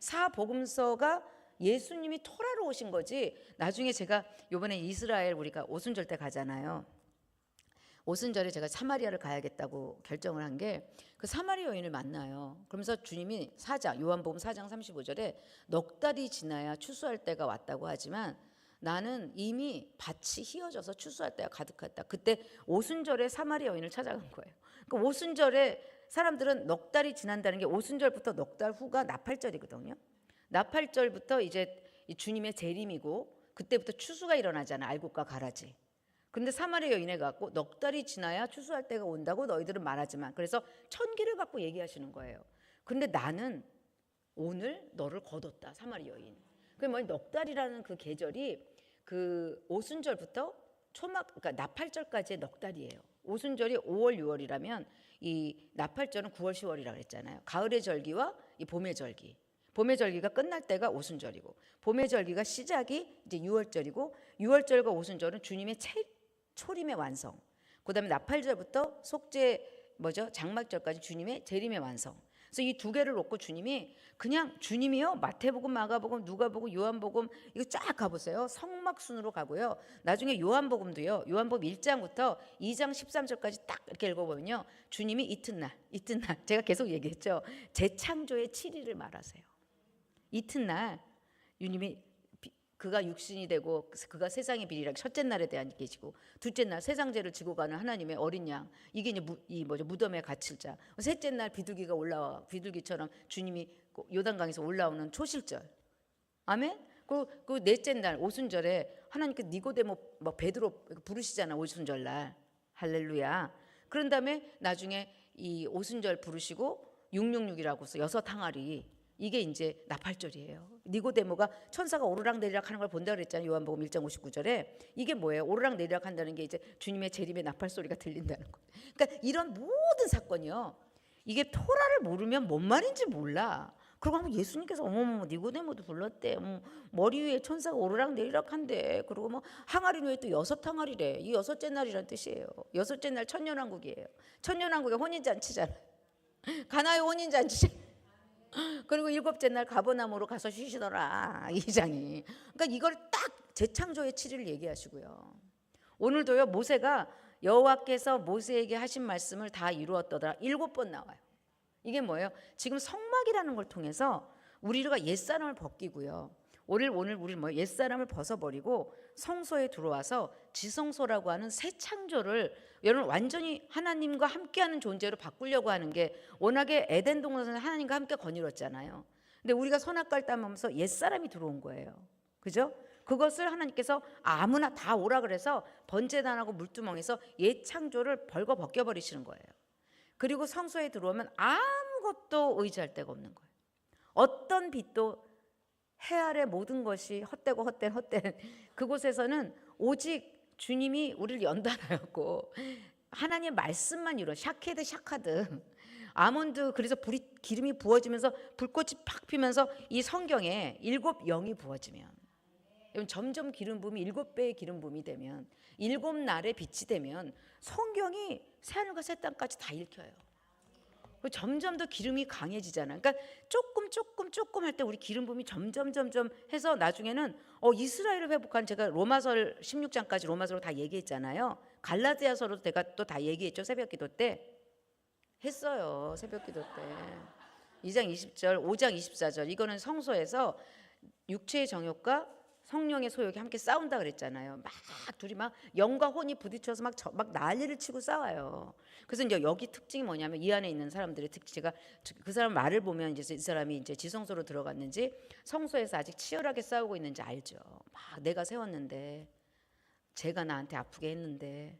A: 사복음서가 예수님이 토라로 오신 거지. 나중에 제가 이번에 이스라엘 우리가 오순절 때 가잖아요. 오순절에 제가 사마리아를 가야겠다고 결정을 한 게, 그 사마리아 여인을 만나요. 그러면서 주님이 요한복음 4장 35절에 넉 달이 지나야 추수할 때가 왔다고 하지만 나는 이미 밭이 휘어져서 추수할 때가 가득했다. 그때 오순절에 사마리아 여인을 찾아간 거예요. 그러니까 오순절에 사람들은 넉 달이 지난다는 게 오순절부터 넉 달 후가 나팔절이거든요. 나팔절부터 이제 주님의 재림이고 그때부터 추수가 일어나잖아. 알곡과 가라지. 근데 사마리아 여인에 갖고 넉 달이 지나야 추수할 때가 온다고 너희들은 말하지만, 그래서 천기를 갖고 얘기하시는 거예요. 근데 나는 오늘 너를 거뒀다. 사마리아 여인. 그 뭐 넉 달이라는 그 계절이 그 오순절부터 그러니까 나팔절까지의 넉 달이에요. 오순절이 5월 6월이라면 이 나팔절은 9월 10월이라고 그랬잖아요. 가을의 절기와 이 봄의 절기. 봄의 절기가 끝날 때가 오순절이고, 봄의 절기가 시작이 이제 6월절이고, 6월절과 오순절은 주님의 초림의 완성. 그다음에 나팔절부터 장막절까지 주님의 재림의 완성. 그래서 이 두 개를 놓고 주님이요, 마태복음, 마가복음, 누가복음, 요한복음 이거 쫙 가보세요. 성막순으로 가고요. 나중에 요한복음도요. 요한복음 1장부터 2장 13절까지 딱 이렇게 읽어보면요, 주님이 이튿날 제가 계속 얘기했죠. 재창조의 7일을 말하세요. 이튿날 주님이 그가 육신이 되고 그가 세상의 비리라 첫째 날에 대한 계시고, 둘째 날 세상 죄를 지고 가는 하나님의 어린 양, 이게 이제 무덤에 갇힐 자. 셋째 날 비둘기가 올라와, 비둘기처럼 주님이 요단강에서 올라오는 초실절. 아멘. 그 넷째 날 오순절에 하나님께 니고데모 베드로 부르시잖아. 오순절 날. 할렐루야. 그런 다음에 나중에 이 오순절 부르시고 666이라고 해서 6 항아리, 이게 이제 나팔절이에요. 니고데모가 천사가 오르락내리락 하는 걸 본다 그랬잖아요. 요한복음 1장 59절에. 이게 뭐예요? 오르락내리락 한다는 게 이제 주님의 재림의 나팔 소리가 들린다는 거예요. 그러니까 이런 모든 사건이요, 이게 토라를 모르면 뭔 말인지 몰라. 그리고 예수님께서 어머머 니고데모도 불렀대. 머리 위에 천사가 오르락내리락 한대. 그리고 항아리 위에 또 6 항아리래. 이 6째 날이란 뜻이에요. 6째 날 천년왕국이에요. 천년왕국에 혼인잔치잖아요. 가나의 혼인잔치잖아요. 그리고 7째 날 가버나움으로 가서 쉬시더라, 이장이. 그러니까 이걸 딱 재창조의 7일을 얘기하시고요. 오늘도요, 모세가 여호와께서 모세에게 하신 말씀을 다 이루었더라 7번 나와요. 이게 뭐예요? 지금 성막이라는 걸 통해서 우리가 옛사람을 벗기고요, 오늘 우리 옛사람을 벗어버리고 성소에 들어와서 지성소라고 하는 새 창조를, 여러분 완전히 하나님과 함께하는 존재로 바꾸려고 하는 게, 워낙에 에덴 동산에서 하나님과 함께 거닐었잖아요. 근데 우리가 선악과를 따먹으면서 옛사람이 들어온 거예요. 그죠? 그것을 하나님께서 아무나 다 오라 그래서 번제단하고 물두멍에서 옛 창조를 벌거 벗겨버리시는 거예요. 그리고 성소에 들어오면 아무것도 의지할 데가 없는 거예요. 어떤 빛도, 해 아래 모든 것이 헛되고 헛된 그곳에서는 오직 주님이 우리를 연단하였고 하나님의 말씀만 이루어, 샤케드 샤카드 아몬드, 그래서 기름이 부어지면서 불꽃이 팍 피면서 이 성경에 7 영이 부어지면, 점점 기름 부음이 7배의 기름 부음이 되면, 7 날의 빛이 되면 성경이 새하늘과 새 땅까지 다 읽혀요. 점점 더 기름이 강해지잖아요. 그러니까 조금 할 때 우리 기름 부음이 점점 해서 나중에는 이스라엘을 회복한, 제가 로마서 16장까지 로마서로 다 얘기했잖아요. 갈라디아서로 제가 또 다 얘기했죠. 새벽기도 때 했어요. 새벽기도 때 2장 20절, 5장 24절 이거는 성소에서 육체의 정욕과 성령의 소욕이 함께 싸운다 그랬잖아요. 막 둘이 막 영과 혼이 부딪혀서 막 난리를 치고 싸워요. 그래서 이제 여기 특징이 뭐냐면 이 안에 있는 사람들의 특징가 그 사람 말을 보면 이제 이 사람이 이제 지성소로 들어갔는지 성소에서 아직 치열하게 싸우고 있는지 알죠. 막 내가 세웠는데 제가 나한테 아프게 했는데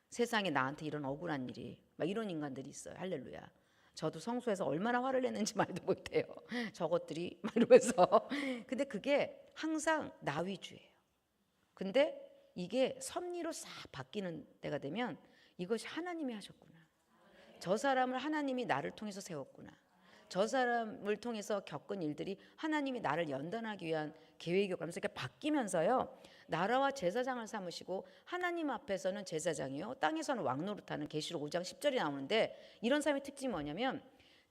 A: 세상에 나한테 이런 억울한 일이 막 이런 인간들이 있어요. 할렐루야. 저도 성소에서 얼마나 화를 냈는지 말도 못해요. 저것들이 막 이러면서. 근데 그게 항상 나 위주예요. 근데 이게 섭리로 싹 바뀌는 때가 되면 이것이 하나님이 하셨구나. 저 사람을 하나님이 나를 통해서 세웠구나. 저 사람을 통해서 겪은 일들이 하나님이 나를 연단하기 위한 계획이고 하면서 이렇게 바뀌면서요. 나라와 제사장을 삼으시고 하나님 앞에서는 제사장이요 땅에서는 왕노릇하는 계시록 5장 10절이 나오는데 이런 사람의 특징이 뭐냐면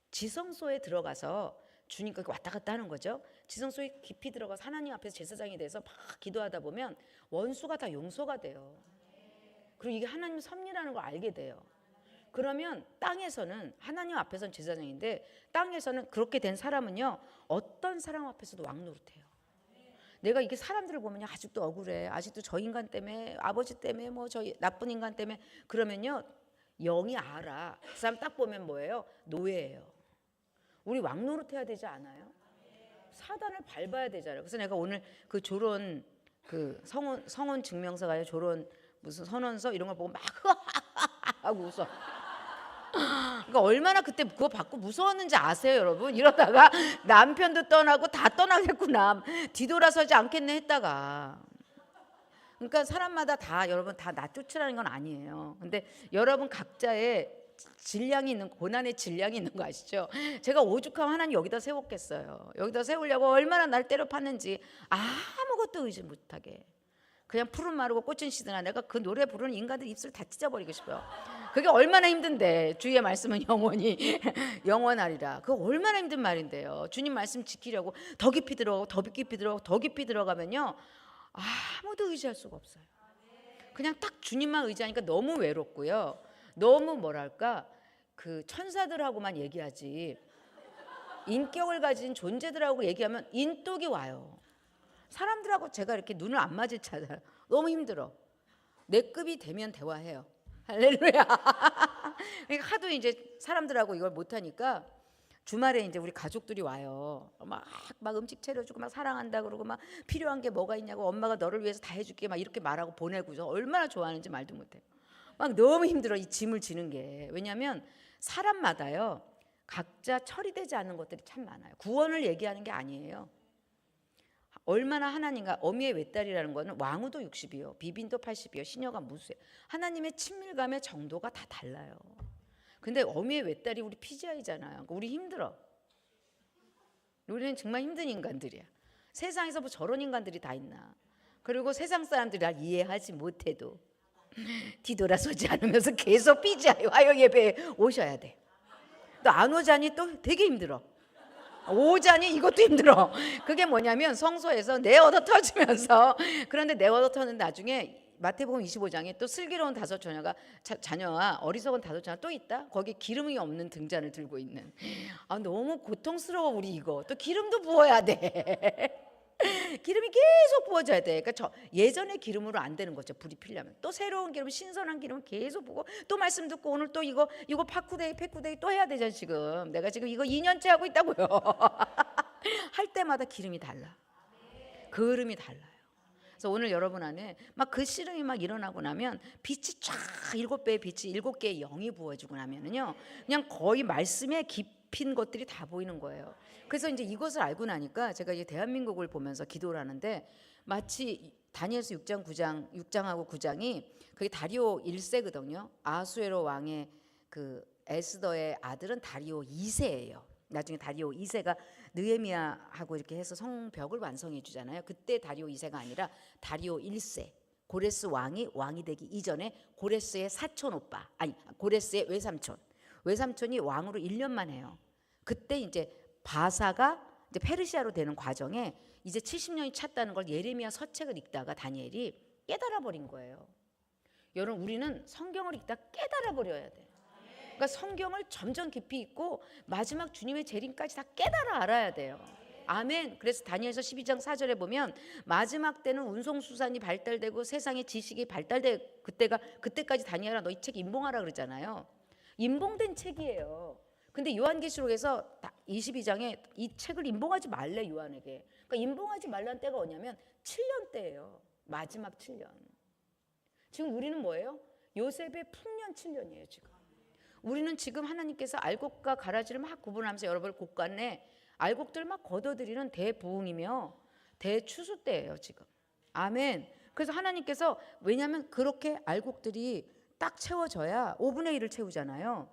A: 지성소에 들어가서 주님과 왔다 갔다 하는 거죠. 지성소에 깊이 들어가서 하나님 앞에서 제사장이 돼서 막 기도하다 보면 원수가 다 용서가 돼요. 그리고 이게 하나님 섭리라는 걸 알게 돼요. 그러면 땅에서는 하나님 앞에서는 제사장인데 땅에서는 그렇게 된 사람은요 어떤 사람 앞에서도 왕노릇해요. 내가 이게 사람들을 보면 아직도 억울해. 아직도 저 인간 때문에 아버지 때문에 뭐 저 나쁜 인간 때문에 그러면요 영이 알아. 그 사람 딱 보면 뭐예요? 노예예요. 우리 왕노릇해야 되지 않아요? 사단을 밟아야 되잖아요. 그래서 내가 오늘 그 조론 그 성혼 증명서가 조론 무슨 선언서 이런 걸 보고 막 하고 웃어. 그러니까 얼마나 그때 그거 받고 무서웠는지 아세요, 여러분? 이러다가 남편도 떠나고 다 떠나겠구나. 뒤돌아서지 않겠네 했다가. 그러니까 사람마다 다 여러분 다 나 쫓으라는 건 아니에요. 근데 여러분 각자의 질량이 있는 고난의 질량이 있는 거 아시죠? 제가 오죽하면 하나님 여기다 세웠겠어요. 여기다 세우려고 얼마나 날 때려 팠는지 아무것도 의지 못하게. 그냥 푸른 마르고 꽃은 시드나 내가 그 노래 부르는 인간들 입술 다 찢어버리고 싶어요. 그게 얼마나 힘든데 주의 말씀은 영원히 영원하리라. 그거 얼마나 힘든 말인데요. 주님 말씀 지키려고 더 깊이 들어가고 더 깊이 들어가고 더 깊이 들어가면요 아무도 의지할 수가 없어요. 그냥 딱 주님만 의지하니까 너무 외롭고요. 너무 뭐랄까 그 천사들하고만 얘기하지 인격을 가진 존재들하고 얘기하면 인독이 와요. 사람들하고 제가 이렇게 눈을 안 맞을 찾아요. 너무 힘들어. 내 급이 되면 대화해요. 할렐루야. 그러니까 하도 이제 사람들하고 이걸 못하니까 주말에 이제 우리 가족들이 와요. 막 음식 차려주고 막 사랑한다 그러고 막 필요한 게 뭐가 있냐고 엄마가 너를 위해서 다 해줄게 막 이렇게 말하고 보내고서 얼마나 좋아하는지 말도 못해요. 막 너무 힘들어 이 짐을 지는 게. 왜냐하면 사람마다요 각자 처리되지 않는 것들이 참 많아요. 구원을 얘기하는 게 아니에요. 얼마나 하나님과 어미의 외딸이라는 거는 왕후도 60이요 비빈도 80이요 시녀가 무수예요. 하나님의 친밀감의 정도가 다 달라요. 근데 어미의 외딸이 우리 PGI잖아요. 그러니까 우리 힘들어. 우리는 정말 힘든 인간들이야. 세상에서 뭐 저런 인간들이 다 있나. 그리고 세상 사람들이 다 이해하지 못해도 뒤돌아서지 않으면서 계속 PGI 화요 예배에 오셔야 돼. 또 안 오자니 또 되게 힘들어. 오자니 이것도 힘들어. 그게 뭐냐면 성소에서 내 얻어 터지면서 그런데 내 얻어 터는 나중에 마태복음 25장에 또 슬기로운 다섯 자녀와 어리석은 다섯 자녀 또 있다. 거기 기름이 없는 등잔을 들고 있는. 너무 고통스러워. 우리 이거 또 기름도 부어야 돼. 기름이 계속 부어져야 돼. 그러니까 예전의 기름으로 안 되는 거죠. 불이 피려면 또 새로운 기름, 신선한 기름 계속 부고 또 말씀 듣고 오늘 또 이거 파쿠데이 패쿠데이 또 해야 되잖아. 지금 내가 지금 이거 2년째 하고 있다고요. 할 때마다 기름이 달라. 그름이 달라요. 그래서 오늘 여러분 안에 막 그 씨름이 막 일어나고 나면 빛이 쫙 7배의 빛이 7개의 영이 부어지고 나면은요 그냥 거의 말씀에 깊인 것들이 다 보이는 거예요. 그래서 이제 이것을 알고 나니까 제가 이제 대한민국을 보면서 기도를 하는데 마치 다니엘서 6장 9장 6장하고 9장이 그게 다리오 1세거든요. 아수에로 왕의 그 에스더의 아들은 다리오 2세예요. 나중에 다리오 2세가 느헤미야하고 이렇게 해서 성벽을 완성해 주잖아요. 그때 다리오 2세가 아니라 다리오 1세. 고레스 왕이 되기 이전에 고레스의 사촌 오빠, 아니 고레스의 외삼촌이 왕으로 1년만 해요. 그때 이제 바사가 이제 페르시아로 되는 과정에 이제 70년이 찼다는 걸 예레미야 서책을 읽다가 다니엘이 깨달아 버린 거예요. 여러분 우리는 성경을 읽다 깨달아 버려야 돼. 그러니까 성경을 점점 깊이 읽고 마지막 주님의 재림까지 다 깨달아 알아야 돼요. 아멘. 그래서 다니엘서 12장 4절에 보면 마지막 때는 운송수산이 발달되고 세상의 지식이 발달돼 그때까지 다니엘아 너희 책 임봉하라 그러잖아요. 임봉된 책이에요. 근데 요한계시록에서 22장에 이 책을 임봉하지 말래 요한에게. 그러니까 임봉하지 말라는 때가 뭐냐면 7년 때예요. 마지막 7년. 지금 우리는 뭐예요? 요셉의 풍년 7년이에요 지금. 우리는 지금 하나님께서 알곡과 가라지를 막 구분하면서 여러분을 곳간에 알곡들을 막 걷어들이는 대부흥이며 대추수 때예요 지금. 아멘. 그래서 하나님께서 왜냐하면 그렇게 알곡들이 딱 채워져야 5분의 1을 채우잖아요.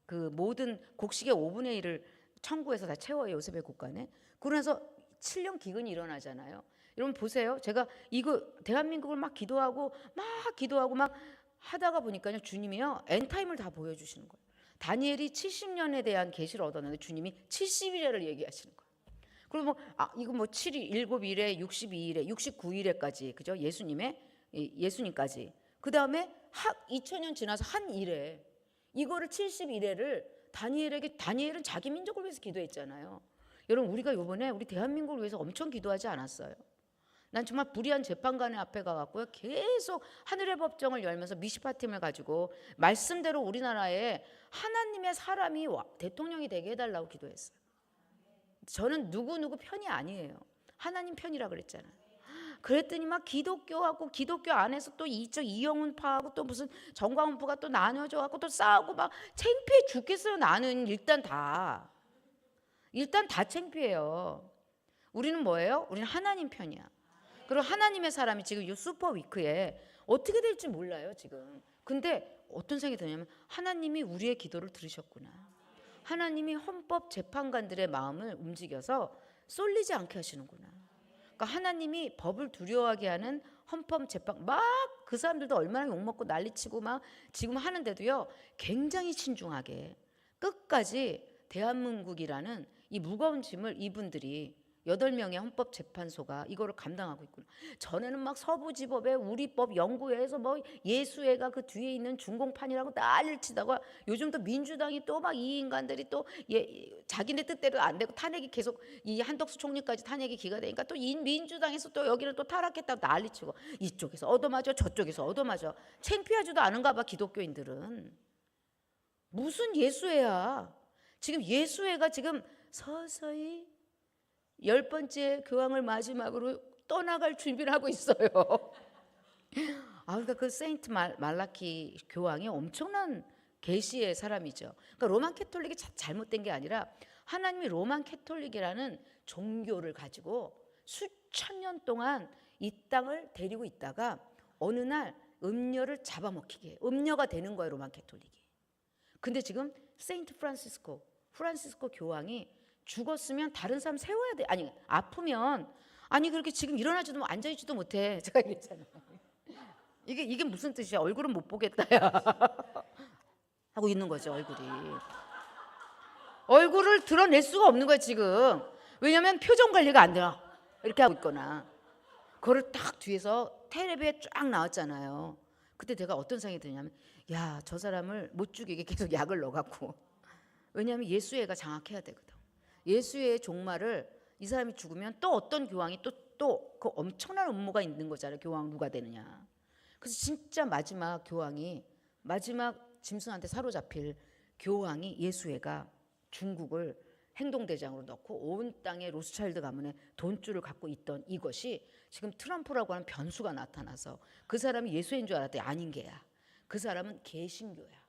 A: 그 모든 곡식의 5분의 1을 천국에서 다 채워요 요셉의 곳간에. 그러면서 7년 기근이 일어나잖아요. 여러분 보세요. 제가 이거 대한민국을 막 기도하고 막 하다가 보니까요 주님이요 엔타임을 다 보여주시는 거예요. 다니엘이 70년에 대한 계시를 얻었는데 주님이 70일에를 얘기하시는 거예요. 그리고 뭐 이거 뭐 7일, 7일에, 62일에, 69일에까지 그죠? 예수님까지. 그 다음에 2000년 지나서 한 일에 이거를 71회를 다니엘은 자기 민족을 위해서 기도했잖아요. 여러분 우리가 이번에 우리 대한민국을 위해서 엄청 기도하지 않았어요? 난 정말 불의한 재판관 앞에 가갖고요 계속 하늘의 법정을 열면서 미시파팀을 가지고 말씀대로 우리나라에 하나님의 사람이 대통령이 되게 해달라고 기도했어요. 저는 누구 편이 아니에요. 하나님 편이라 그랬잖아요. 그랬더니 막 기독교하고 기독교 안에서 또 이쪽 이영훈파하고 또 무슨 정광훈파가 또 나눠져갖고 또 싸우고 막 창피해 죽겠어요. 나는 일단 다 창피해요. 우리는 뭐예요? 우리는 하나님 편이야. 그리고 하나님의 사람이 지금 이 슈퍼 위크에 어떻게 될지 몰라요 지금. 근데 어떤 생각이 드냐면 하나님이 우리의 기도를 들으셨구나. 하나님이 헌법 재판관들의 마음을 움직여서 쏠리지 않게 하시는구나. 그러니까 하나님이 법을 두려워하게 하는 헌법 재판 막 그 사람들도 얼마나 욕먹고 난리치고 막 지금 하는데도요 굉장히 신중하게 끝까지 대한민국이라는 이 무거운 짐을 이분들이 8명의 헌법재판소가 이거를 감당하고 있구나. 전에는 막 서부지법에 우리법 연구회에서 뭐 예수회가 그 뒤에 있는 준공판이라고 난리를 치다가 요즘 또 민주당이 또 막 이 인간들이 또 자기네 뜻대로 안 되고 탄핵이 계속 이 한덕수 총리까지 탄핵이 기각되니까 또 이 민주당에서 또 여기는 또 타락했다고 난리치고 이쪽에서 얻어맞아 저쪽에서 얻어맞아. 창피하지도 않은가 봐 기독교인들은. 무슨 예수회야. 지금 예수회가 지금 서서히 10번째 교황을 마지막으로 떠나갈 준비를 하고 있어요. 그러니까 그 세인트 말라키 교황이 엄청난 계시의 사람이죠. 그러니까 로만 캐톨릭이 잘못된 게 아니라 하나님이 로만 캐톨릭이라는 종교를 가지고 수천 년 동안 이 땅을 데리고 있다가 어느 날 음녀를 잡아먹히게 음녀가 되는 거예요 로만 캐톨릭이. 근데 지금 세인트 프란시스코 교황이 죽었으면 다른 사람 세워야 돼. 아니 아프면 그렇게 지금 일어나지도 앉아있지도 못해. 제가 얘기했잖아요. 이게 무슨 뜻이야? 얼굴은 못 보겠다야. 하고 있는 거죠 얼굴을 드러낼 수가 없는 거야 지금. 왜냐하면 표정 관리가 안 돼요. 이렇게 하고 있거나. 그거를 딱 뒤에서 텔레비에 쫙 나왔잖아요. 그때 내가 어떤 생각이 드냐면 야, 저 사람을 못 죽이게 계속 약을 넣어갖고. 왜냐하면 예수회가 장악해야 되거든. 예수의 종말을 이 사람이 죽으면 또 어떤 교황이 또 그 엄청난 음모가 있는 거잖아요. 교황 누가 되느냐. 그래서 진짜 마지막 짐승한테 사로잡힐 교황이 예수회가 중국을 행동대장으로 넣고 온 땅에 로스차일드 가문의 돈줄을 갖고 있던 이것이 지금 트럼프라고 하는 변수가 나타나서 그 사람이 예수인 줄 알았더니 아닌 게야. 그 사람은 개신교야.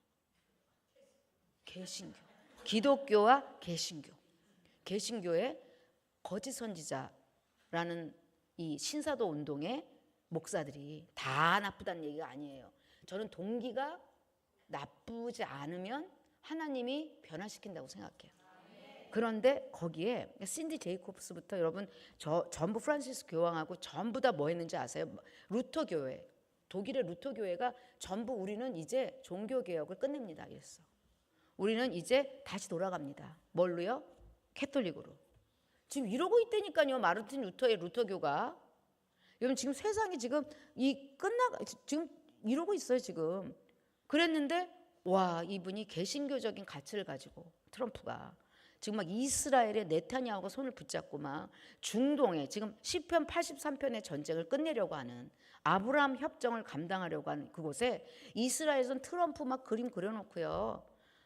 A: 개신교. 기독교와 개신교의 거짓 선지자라는 이 신사도 운동의 목사들이 다 나쁘다는 얘기가 아니에요. 저는 동기가 나쁘지 않으면 하나님이 변화시킨다고 생각해요. 그런데 거기에 신디 제이콥스부터 여러분 전부 프란시스 교황하고 전부 다 뭐 했는지 아세요? 루터 교회, 독일의 루터 교회가 전부 우리는 이제 종교 개혁을 끝냅니다. 이랬어. 우리는 이제 다시 돌아갑니다. 뭘로요? 캐톨릭으로. 지금 이러고 있다니까요. 마르틴 루터의 루터교가. 여러분 지금 세상이 지금 지금 이러고 있어요. 지금. 그랬는데 와, 이분이 개신교적인 가치를 가지고 트럼프가 지금 막 이스라엘의 네타냐후가 손을 붙잡고 막 중동에 지금 시편 83편의 전쟁을 끝내려고 하는 아브라함 협정을 감당하려고 하는 그곳에 이스라엘에선 트럼프 막 그림 그려놓고요.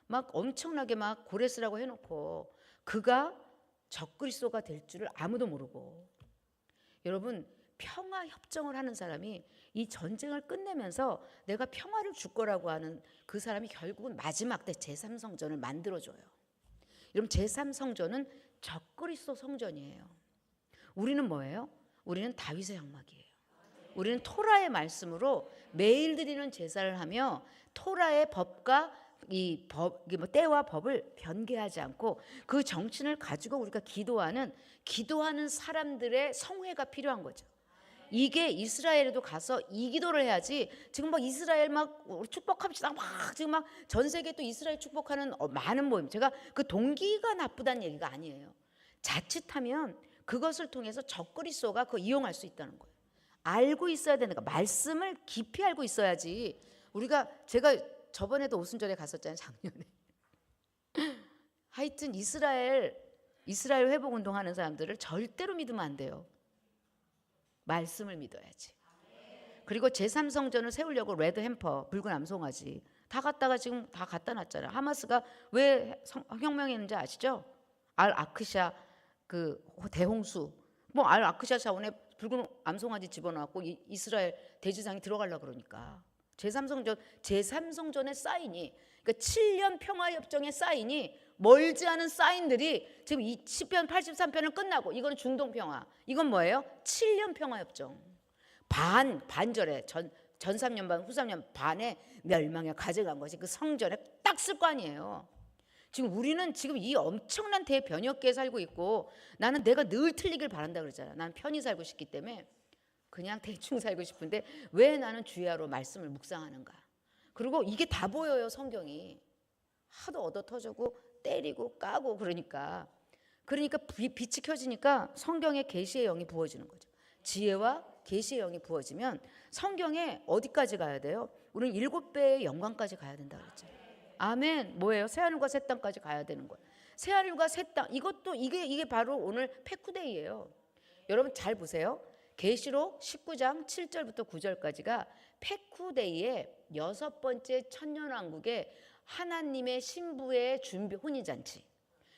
A: 막 엄청나게 막 고레스라고 해놓고 그가 적그리스도가 될 줄을 아무도 모르고, 여러분 평화 협정을 하는 사람이 이 전쟁을 끝내면서 내가 평화를 줄 거라고 하는 그 사람이 결국은 마지막 때 제3성전을 만들어줘요. 여러분 제3성전은 적그리스도 성전이에요. 우리는 뭐예요? 우리는 다윗의 장막이에요. 우리는 토라의 말씀으로 매일 드리는 제사를 하며 토라의 법과 이 때와 법을 변개하지 않고 그 정신을 가지고 우리가 기도하는 사람들의 성회가 필요한 거죠. 이게 이스라엘에도 가서 이 기도를 해야지. 지금 막 이스라엘 막 축복합시다 막 지금 막 전 세계 또 이스라엘 축복하는 많은 모임. 제가 그 동기가 나쁘다는 얘기가 아니에요. 자칫하면 그것을 통해서 적그리스도가 그거 이용할 수 있다는 거예요. 알고 있어야 되는 거. 말씀을 깊이 알고 있어야지. 제가 저번에도 오순절에 갔었잖아요, 작년에. 하여튼 이스라엘 회복 운동하는 사람들을 절대로 믿으면 안 돼요. 말씀을 믿어야지. 그리고 제3성전을 세우려고 레드 햄퍼, 붉은 암송아지 다 갖다가 지금 다 갖다 놨잖아요. 하마스가 왜 혁명했는지 아시죠? 알 아크샤 그 대홍수, 뭐 알 아크샤 자원에 붉은 암송아지 집어넣고 이스라엘 대지상이 들어가려고 그러니까 제3성전의 사인이, 그러니까 7년 평화협정의 사인이 멀지 않은 사인들이 지금 이 시편 83편을 끝나고, 이거는 중동평화, 이건 뭐예요? 7년 평화협정. 반절에 전 3년 반 후 3년 반에 멸망에 가져간 것이 그 성전에 딱 쓸 거 아니에요. 지금 우리는 지금 이 엄청난 대변혁기에 살고 있고, 나는 내가 늘 틀리길 바란다 그러잖아. 나는 편히 살고 싶기 때문에 그냥 대충 살고 싶은데 왜 나는 주야로 말씀을 묵상하는가. 그리고 이게 다 보여요. 성경이 하도 얻어 터지고 때리고 까고 그러니까 빛이 켜지니까 성경에 계시의 영이 부어지는 거죠. 지혜와 계시의 영이 부어지면 성경에 어디까지 가야 돼요? 우리는 7배의 영광까지 가야 된다 그랬죠. 아멘. 뭐예요? 새하늘과 새 땅까지 가야 되는 거예요. 새하늘과 새 땅, 이것도 이게 바로 오늘 패쿠데이예요. 여러분 잘 보세요. 계시록 19장 7절부터 9절까지가 패쿠데이의 6번째 천년왕국의 하나님의 신부의 준비 혼인잔치.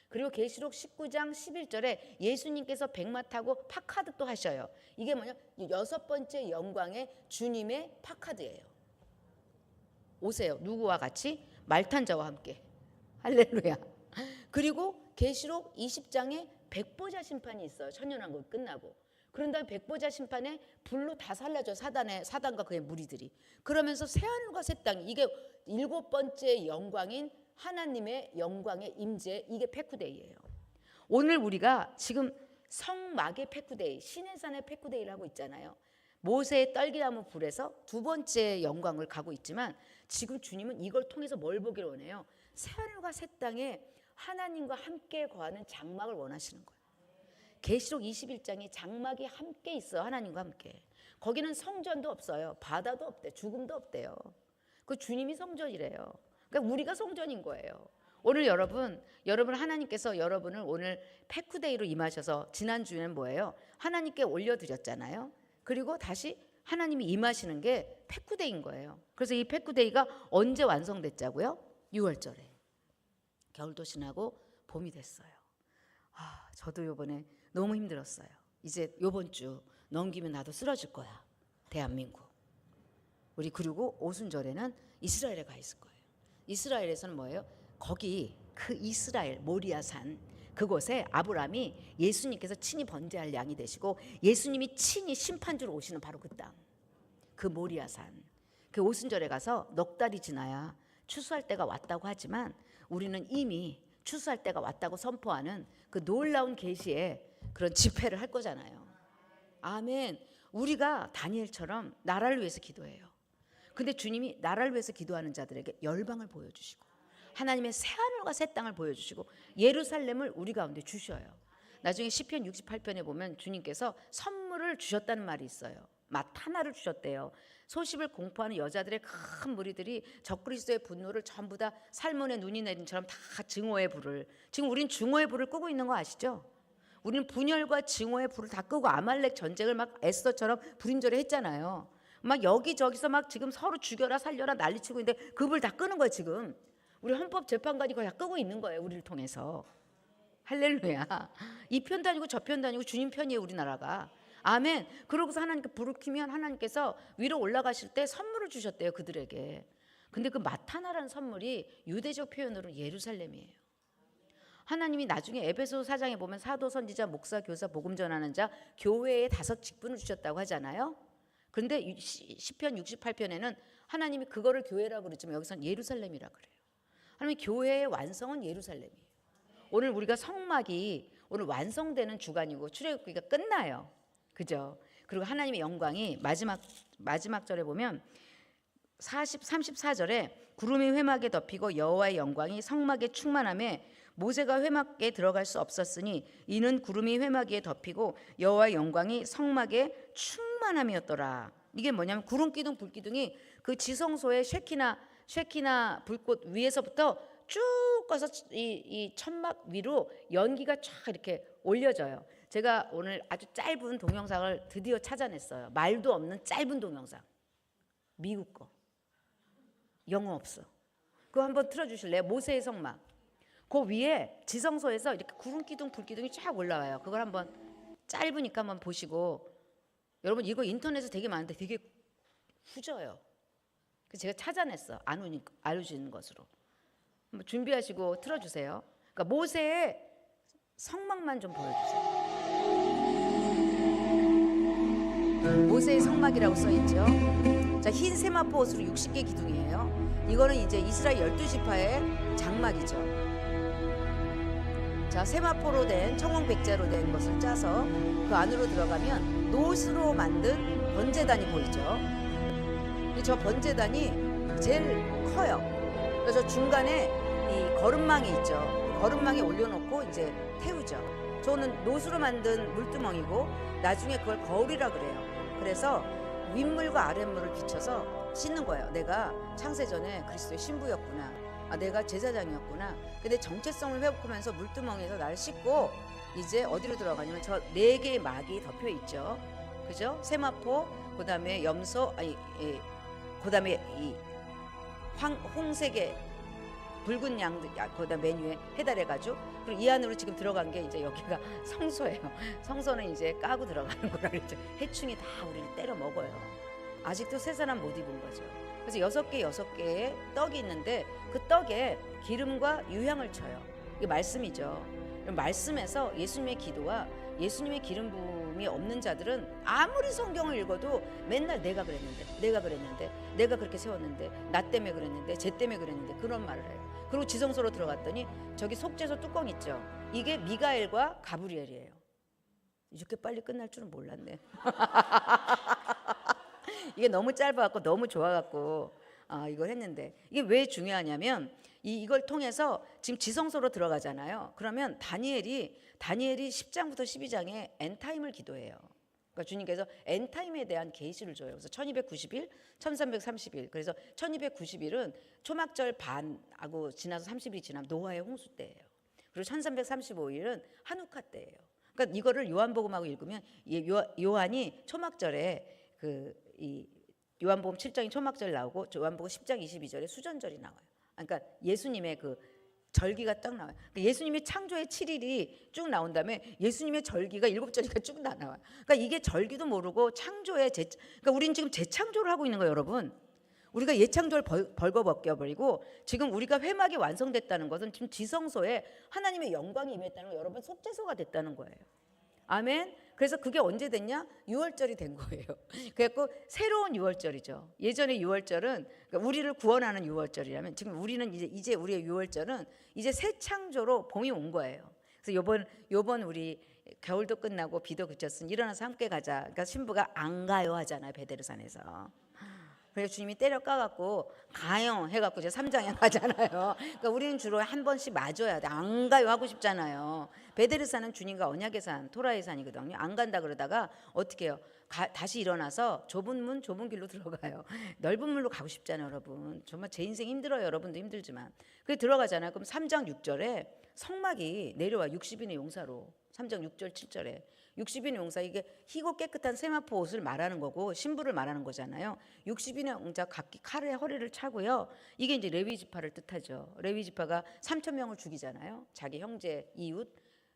A: 그리고 계시록 19장 11절에 예수님께서 백마 타고 파카드 또 하셔요. 이게 뭐냐? 6번째 영광의 주님의 파카드예요. 오세요. 누구와 같이? 말탄 자와 함께. 할렐루야. 그리고 계시록 20장에 백보자 심판이 있어요. 천년왕국 끝나고. 그런 다음에 백보자 심판에 불로 다 살려줘. 사단과 그의 무리들이. 그러면서 새하늘과 새 땅, 이게 7번째 영광인 하나님의 영광의 임재, 이게 패쿠데이예요. 오늘 우리가 지금 성막의 패쿠데이, 시내산의 패쿠데이를 하고 있잖아요. 모세의 떨기나무 불에서 2번째 영광을 가고 있지만 지금 주님은 이걸 통해서 뭘 보기를 원해요? 새하늘과 새 땅에 하나님과 함께 거하는 장막을 원하시는 거예요. 계시록 21장에 장막이 함께 있어. 하나님과 함께. 거기는 성전도 없어요. 바다도 없대. 죽음도 없대요. 그 주님이 성전이래요. 그러니까 우리가 성전인 거예요. 오늘 여러분 하나님께서 여러분을 오늘 패쿠데이로 임하셔서, 지난주에는 뭐예요? 하나님께 올려드렸잖아요. 그리고 다시 하나님이 임하시는 게 패쿠데이인 거예요. 그래서 이 패쿠데이가 언제 완성됐자고요? 6월절에. 겨울도 지나고 봄이 됐어요. 저도 이번에 너무 힘들었어요. 이제 이번 주 넘기면 나도 쓰러질 거야. 대한민국. 우리 그리고 오순절에는 이스라엘에 가 있을 거예요. 이스라엘에서는 뭐예요? 거기 그 이스라엘 모리아산 그곳에 아브라함이 예수님께서 친히 번제할 양이 되시고 예수님이 친히 심판주로 오시는 바로 그 땅, 그 모리아산. 그 오순절에 가서 넉 달이 지나야 추수할 때가 왔다고 하지만 우리는 이미 추수할 때가 왔다고 선포하는 그 놀라운 계시의 그런 집회를 할 거잖아요. 아멘. 우리가 다니엘처럼 나라를 위해서 기도해요. 근데 주님이 나라를 위해서 기도하는 자들에게 열방을 보여주시고 하나님의 새하늘과 새 땅을 보여주시고 예루살렘을 우리 가운데 주셔요. 나중에 시편 68편에 보면 주님께서 선물을 주셨다는 말이 있어요. 마타나를 주셨대요. 소십을 공포하는 여자들의 큰 무리들이 적그리스도의 분노를 전부 다 살몬의 눈이 내린처럼 다 증오의 불을, 지금 우린 증오의 불을 끄고 있는 거 아시죠? 우리는 분열과 증오의 불을 다 끄고 아말렉 전쟁을 막 에스더처럼 불임절에 했잖아요. 막 여기저기서 막 지금 서로 죽여라 살려라 난리치고 있는데 그 불 다 끄는 거예요. 지금 우리 헌법재판관이 거의 다 끄고 있는 거예요. 우리를 통해서. 할렐루야. 이 편도 아니고 저 편도 아니고 주님 편이에요. 우리나라가. 아멘. 그러고서 하나님께 불을 켜면 하나님께서 위로 올라가실 때 선물을 주셨대요. 그들에게. 근데 그 마타나라는 선물이 유대적 표현으로 예루살렘이에요. 하나님이 나중에 에베소 4장에 보면 사도, 선지자, 목사, 교사, 복음 전하는 자, 교회에 5 직분을 주셨다고 하잖아요. 그런데 시편 68편에는 하나님이 그거를 교회라고 그러지만 여기서는 예루살렘이라고 그래요. 하나님 교회의 완성은 예루살렘이에요. 오늘 우리가 성막이 오늘 완성되는 주간이고 출애굽기가 끝나요. 그죠? 그리고 하나님의 영광이 마지막 절에 보면 34절에 구름이 회막에 덮이고 여호와의 영광이 성막에 충만함에 모세가 회막에 들어갈 수 없었으니 이는 구름이 회막 위에 덮이고 여호와의 영광이 성막에 충만함이었더라. 이게 뭐냐면 구름 기둥 불 기둥이 그 지성소의 쉐키나 불꽃 위에서부터 쭉 가서 이 천막 위로 연기가 쫙 이렇게 올려져요. 제가 오늘 아주 짧은 동영상을 드디어 찾아냈어요. 말도 없는 짧은 동영상. 미국 거. 영어 없어. 그거 한번 틀어주실래요? 모세의 성막. 그 위에 지성소에서 이렇게 구름 기둥 불 기둥이 쫙 올라와요. 그걸 한번 짧으니까 한번 보시고, 여러분 이거 인터넷에 되게 많은데 되게 후져요. 그래서 제가 찾아냈어. 안 오시는 것으로. 한번 준비하시고 틀어주세요. 그러니까 모세의 성막만 좀 보여주세요. 모세의 성막이라고 써있죠. 자, 흰 세마포 옷으로 60개 기둥이에요. 이거는 이제 이스라엘 12지파의 장막이죠. 자, 세마포로 된 청홍백자로 된 것을 짜서 그 안으로 들어가면 노스로 만든 번제단이 보이죠. 저 번제단이 제일 커요. 그래서 중간에 이 거름망이 있죠. 거름망에 올려놓고 이제 태우죠. 저는 노수로 만든 물두멍이고 나중에 그걸 거울이라 그래요. 그래서 윗물과 아랫물을 비춰서 씻는 거예요. 내가 창세전에 그리스도의 신부였구나. 내가 제사장이었구나. 근데 정체성을 회복하면서 물두멍에서 나를 씻고 이제 어디로 들어가냐면 저 4개의 막이 덮여 있죠. 그죠? 세마포, 그다음에 염소, 그다음에 이 홍색의 붉은 양들, 거기다 맨 위에 해달해가지고, 그리고 이 안으로 지금 들어간 게 이제 여기가 성소예요. 성소는 이제 까고 들어가는 거라 그랬죠. 해충이 다 우리를 때려 먹어요. 아직도 새 사람 못 입은 거죠. 그래서 6개의 떡이 있는데 그 떡에 기름과 유향을 쳐요. 이게 말씀이죠. 말씀에서 예수님의 기도와 예수님의 기름 부음이 없는 자들은 아무리 성경을 읽어도 맨날 내가 그랬는데 내가 그렇게 세웠는데 나 때문에 그랬는데 쟤 때문에 그랬는데 그런 말을 해요. 그리고 지성소로 들어갔더니 저기 속죄소 뚜껑 있죠. 이게 미가엘과 가브리엘이에요. 이렇게 빨리 끝날 줄은 몰랐네. 이게 너무 짧아갖고 너무 좋아갖고 이걸 했는데, 이게 왜 중요하냐면 이걸 통해서 지금 지성소로 들어가잖아요. 그러면 다니엘이 10장부터 12장에 엔타임을 기도해요. 그러니까 주님께서 엔타임에 대한 계시를 줘요. 그래서 1290일, 1330일. 그래서 1290일은 초막절 반하고 지나서 30일이 지나면 노아의 홍수 때예요. 그리고 1335일은 한우카 때예요. 그러니까 이거를 요한복음하고 읽으면 요한이 초막절에 이 요한복음 7장이 초막절 나오고 요한복음 10장 22절에 수전절이 나와요. 그러니까 예수님의 그 절기가 딱 나와요. 그러니까 예수님의 창조의 7일이 쭉 나온 다음에 예수님의 절기가 7절이가 쭉 나와요. 그러니까 이게 절기도 모르고 창조의 그러니까 우리는 지금 재창조를 하고 있는 거예요, 여러분. 우리가 예창조를 벌거벗겨버리고 지금 우리가 회막이 완성됐다는 것은 지금 지성소에 하나님의 영광이 임했다는 거, 여러분 속죄소가 됐다는 거예요. 아멘. 그래서 그게 언제 됐냐? 6월절이 된 거예요. 그래갖고 새로운 6월절이죠. 예전에 6월절은 그러니까 우리를 구원하는 6월절이라면 지금 우리는 이제 우리의 6월절은 이제 새 창조로 봄이 온 거예요. 그래서 요번 우리 겨울도 끝나고 비도 그쳤으니 일어나서 함께 가자. 그러니까 신부가 안 가요 하잖아요, 베데르산에서. 그래서 주님이 때려 까갖고 가요 해갖고 이제 3장에 가잖아요. 그러니까 우리는 주로 한 번씩 맞아야 돼. 안 가요 하고 싶잖아요. 베데르산은 주님과 언약의 산, 토라의 산이거든요. 안 간다 그러다가 어떻게 해요? 다시 일어나서 좁은 문 좁은 길로 들어가요. 넓은 물로 가고 싶잖아요, 여러분. 정말 제 인생 힘들어요. 여러분도 힘들지만. 그래 들어가잖아요. 그럼 3장 6절에 성막이 내려와 60인의 용사로. 3장 6절 7절에 60인의 용사, 이게 희고 깨끗한 세마포 옷을 말하는 거고 신부를 말하는 거잖아요. 60인의 용사 각기 칼에 허리를 차고요. 이게 이제 레위 지파를 뜻하죠. 레위 지파가 3,000명을 죽이잖아요. 자기 형제 이웃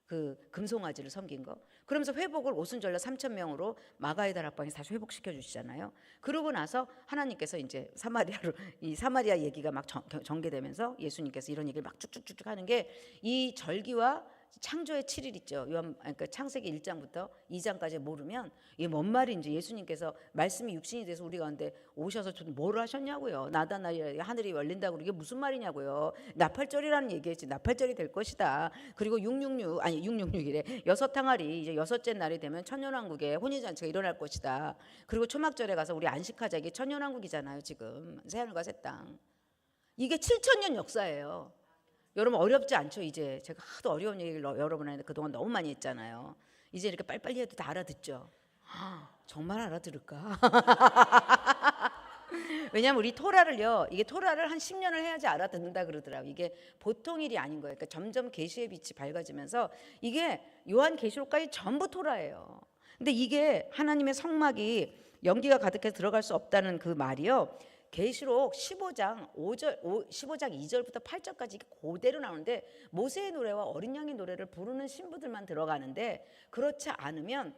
A: 그 금송아지를 섬긴 거. 그러면서 회복을 오순절날 3,000명으로 마가의 다락방에서 다시 회복시켜 주시잖아요. 그러고 나서 하나님께서 이제 사마리아로, 이 사마리아 얘기가 막 전개되면서 예수님께서 이런 얘기를 막 쭉쭉쭉 하는 게 이 절기와 창조의 7일 있죠. 그러니까 창세기 1장부터 2장까지 모르면 이게 뭔 말인지, 예수님께서 말씀이 육신이 돼서 우리 가운데 오셔서 뭘 하셨냐고요. 나다나리 하늘이 열린다고, 이게 무슨 말이냐고요. 나팔절이라는 얘기했지. 나팔절이 될 것이다. 그리고 666이래. 여섯 항아리, 이제 여섯째 날이 되면 천년왕국에 혼인잔치가 일어날 것이다. 그리고 초막절에 가서 우리 안식하자. 이게 천년왕국이잖아요. 지금 새하늘과 새 땅. 이게 7,000년 역사예요. 여러분 어렵지 않죠? 이제 제가 하도 어려운 얘기를 여러분한테 그동안 너무 많이 했잖아요. 이제 이렇게 빨리빨리 해도 다 알아듣죠? 정말 알아들을까? 왜냐하면 우리 토라를요, 이게 토라를 한 10년을 해야지 알아듣는다 그러더라고요. 이게 보통 일이 아닌 거예요. 그러니까 점점 계시의 빛이 밝아지면서 이게 요한 계시록까지 전부 토라예요. 근데 이게 하나님의 성막이 연기가 가득해서 들어갈 수 없다는 그 말이요, 계시록 15장 2절부터 8절까지 그대로 나오는데, 모세의 노래와 어린 양의 노래를 부르는 신부들만 들어가는데, 그렇지 않으면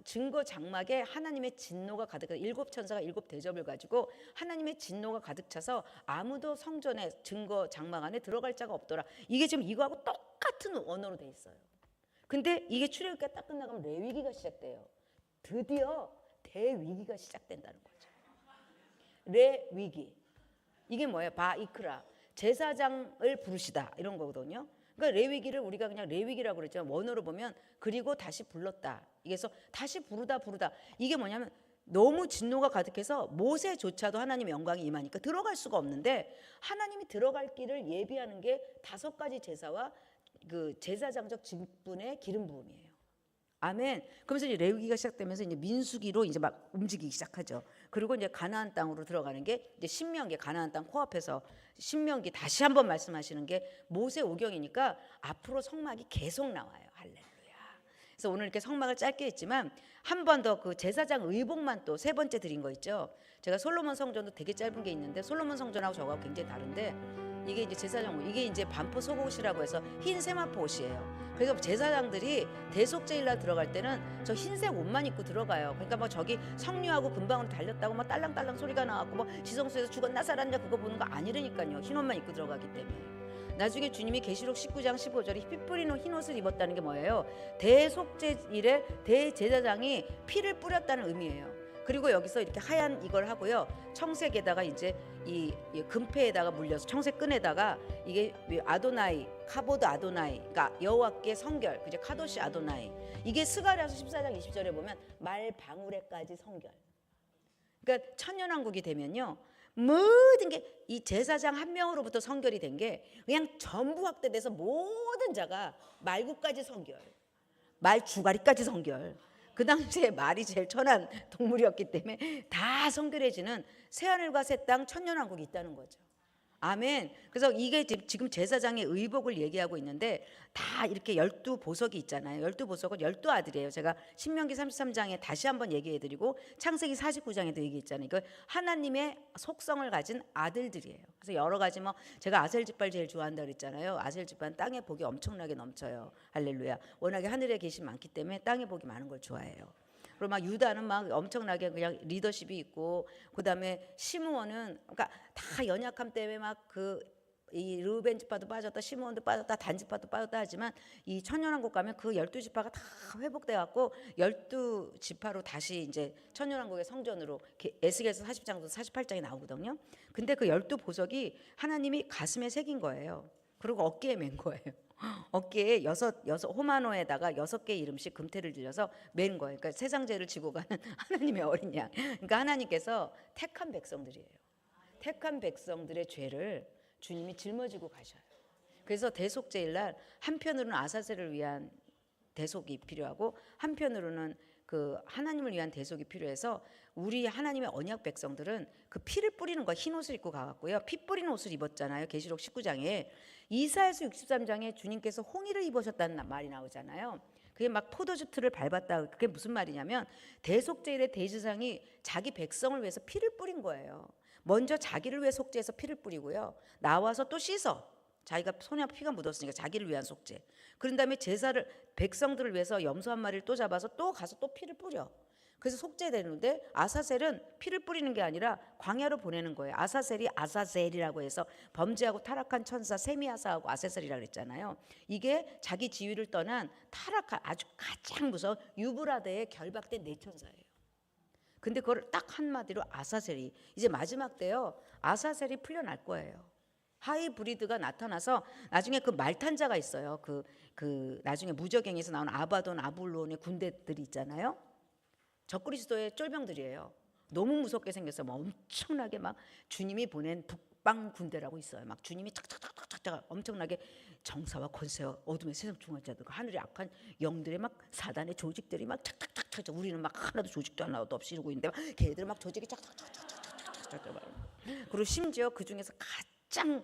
A: 증거 장막에 하나님의 진노가 가득해서 7천사가 7대접을 가지고 하나님의 진노가 가득 차서 아무도 성전에 증거 장막 안에 들어갈 자가 없더라. 이게 지금 이거하고 똑같은 언어로 돼 있어요. 근데 이게 출애굽기가 딱 끝나가면 레위기가 시작돼요. 드디어 대위기가 시작된다는 거죠. 레위기, 이게 뭐예요? 바이크라, 제사장을 부르시다 이런 거거든요. 그러니까 레위기를 우리가 그냥 레위기라고 그랬죠. 원어로 보면 그리고 다시 불렀다. 이게서 다시 부르다 이게 뭐냐면 너무 진노가 가득해서 모세조차도 하나님의 영광이 임하니까 들어갈 수가 없는데, 하나님이 들어갈 길을 예비하는 게 5가지 제사와 그 제사장적 직분의 기름 부음이에요. 아멘. 그러면서 이제 레위기가 시작되면서 이제 민수기로 이제 막 움직이기 시작하죠. 그리고 이제 가나안 땅으로 들어가는 게 이제 신명기, 가나안 땅 코앞에서 신명기 다시 한번 말씀하시는 게 모세 오경이니까 앞으로 성막이 계속 나와요. 할렐루야. 그래서 오늘 이렇게 성막을 짧게 했지만 한 번 더 그 제사장 의복만 또 3번째 드린 거 있죠. 제가 솔로몬 성전도 되게 짧은 게 있는데 솔로몬 성전하고 저거하고 굉장히 다른데, 이게 이제 제사장, 이게 이제 반포 속옷이라고 해서 흰 세마포 옷이에요. 그래서 제사장들이 대속제일날 들어갈 때는 저 흰색 옷만 입고 들어가요. 그러니까 뭐 저기 성류하고 금방으로 달렸다고 뭐 딸랑딸랑 소리가 나왔고 뭐 지성소에서 죽었나 살았냐 그거 보는 거 아니라니까요. 흰 옷만 입고 들어가기 때문에. 나중에 주님이 계시록 19장 15절에 피 뿌리는 흰 옷을 입었다는 게 뭐예요? 대속제일에 대제사장이 피를 뿌렸다는 의미예요. 그리고 여기서 이렇게 하얀 이걸 하고요, 청색에다가 이제 이 금패에다가 물려서 청색 끈에다가 이게 아도나이, 카보드 아도나이, 그러니까 여호와께 성결, 그죠? 카도시 아도나이. 이게 스가랴서 14장 20절에 보면 말방울에까지 성결. 그러니까 천년왕국이 되면요, 모든 게 이 제사장 한 명으로부터 성결이 된 게 그냥 전부 확대돼서 모든 자가 말구까지 성결, 말 주가리까지 성결. 그 당시에 말이 제일 천한 동물이었기 때문에 다 성결해지는 새하늘과 새 땅 천년왕국이 있다는 거죠. 아멘. 그래서 이게 지금 제사장의 의복을 얘기하고 있는데, 다 이렇게 12보석이 있잖아요. 12보석은 12아들이에요. 제가 신명기 33장에 다시 한번 얘기해드리고 창세기 49장에도 얘기했잖아요. 이거 하나님의 속성을 가진 아들들이에요. 그래서 여러 가지 뭐 제가 아셀지팔 제일 좋아한다 그랬잖아요. 아셀지팔은 땅의 복이 엄청나게 넘쳐요. 할렐루야. 워낙에 하늘에 계신 많기 때문에 땅의 복이 많은 걸 좋아해요. 그리고 막 유다는 막 엄청나게 그냥 리더십이 있고, 그다음에 시므온은 그러니까 다 연약함 때문에 막 이 르우벤 지파도 빠졌다, 시므온도 빠졌다, 단 지파도 빠졌다 하지만 이 천년왕국 가면 그 12지파가 다 회복돼 갖고 12지파로 다시 이제 천년왕국의 성전으로 에스겔서 40장부터 48장이 나오거든요. 근데 그 12보석이 하나님이 가슴에 새긴 거예요. 그리고 어깨에 맨 거예요. 어깨에 여섯 호마노에다가 6개의 이름씩 금태를 들여서 맨 거예요. 그러니까 세상 죄를 지고 가는 하나님의 어린 양. 그러니까 하나님께서 택한 백성들이에요. 택한 백성들의 죄를 주님이 짊어지고 가셔요. 그래서 대속죄일 날 한편으로는 아사셀을 위한 대속이 필요하고 한편으로는 그 하나님을 위한 대속이 필요해서 우리 하나님의 언약 백성들은 그 피를 뿌리는 거, 흰 옷을 입고 가갖고요, 피 뿌리는 옷을 입었잖아요. 계시록 19장에. 이사야서 63장에 주님께서 홍의를 입으셨다는 말이 나오잖아요. 그게 막 포도주 틀을 밟았다. 그게 무슨 말이냐면 대속죄일의 대제사장이 자기 백성을 위해서 피를 뿌린 거예요. 먼저 자기를 위해 속죄해서 피를 뿌리고요, 나와서 또 씻어. 자기가 손에 피가 묻었으니까 자기를 위한 속죄. 그런 다음에 제사를, 백성들을 위해서 염소 한 마리를 또 잡아서 또 가서 또 피를 뿌려. 그래서 속죄되는데 아사셀은 피를 뿌리는 게 아니라 광야로 보내는 거예요. 아사셀이 아사셀이라고 해서 범죄하고 타락한 천사 세미아사하고 아세셀이라고 그랬잖아요. 이게 자기 지위를 떠난 타락한 아주 가장 무서운 유브라데에 결박된 네 천사예요. 근데 그걸 딱 한마디로 아사셀이, 이제 마지막 때요, 아사셀이 풀려날 거예요. 하이브리드가 나타나서 나중에 그 말탄자가 있어요. 그 나중에 무적행에서 나온 아바돈, 아불론의 군대들이 있잖아요. 적그리스도의 쫄병들이에요. 너무 무섭게 생겨서 막 엄청나게 막 주님이 보낸 북방 군대라고 있어요. 막 주님이 착착착착착 엄청나게 정사와 권세와 어둠의 세상 중환자들과 하늘의 악한 영들의 막 사단의 조직들이 막 착착착착, 우리는 막 하나도 조직도 하나도 없이 이러고 있는데 막 걔들 막 조직이 착착착착착착. 그리고 심지어 그 중에서 가장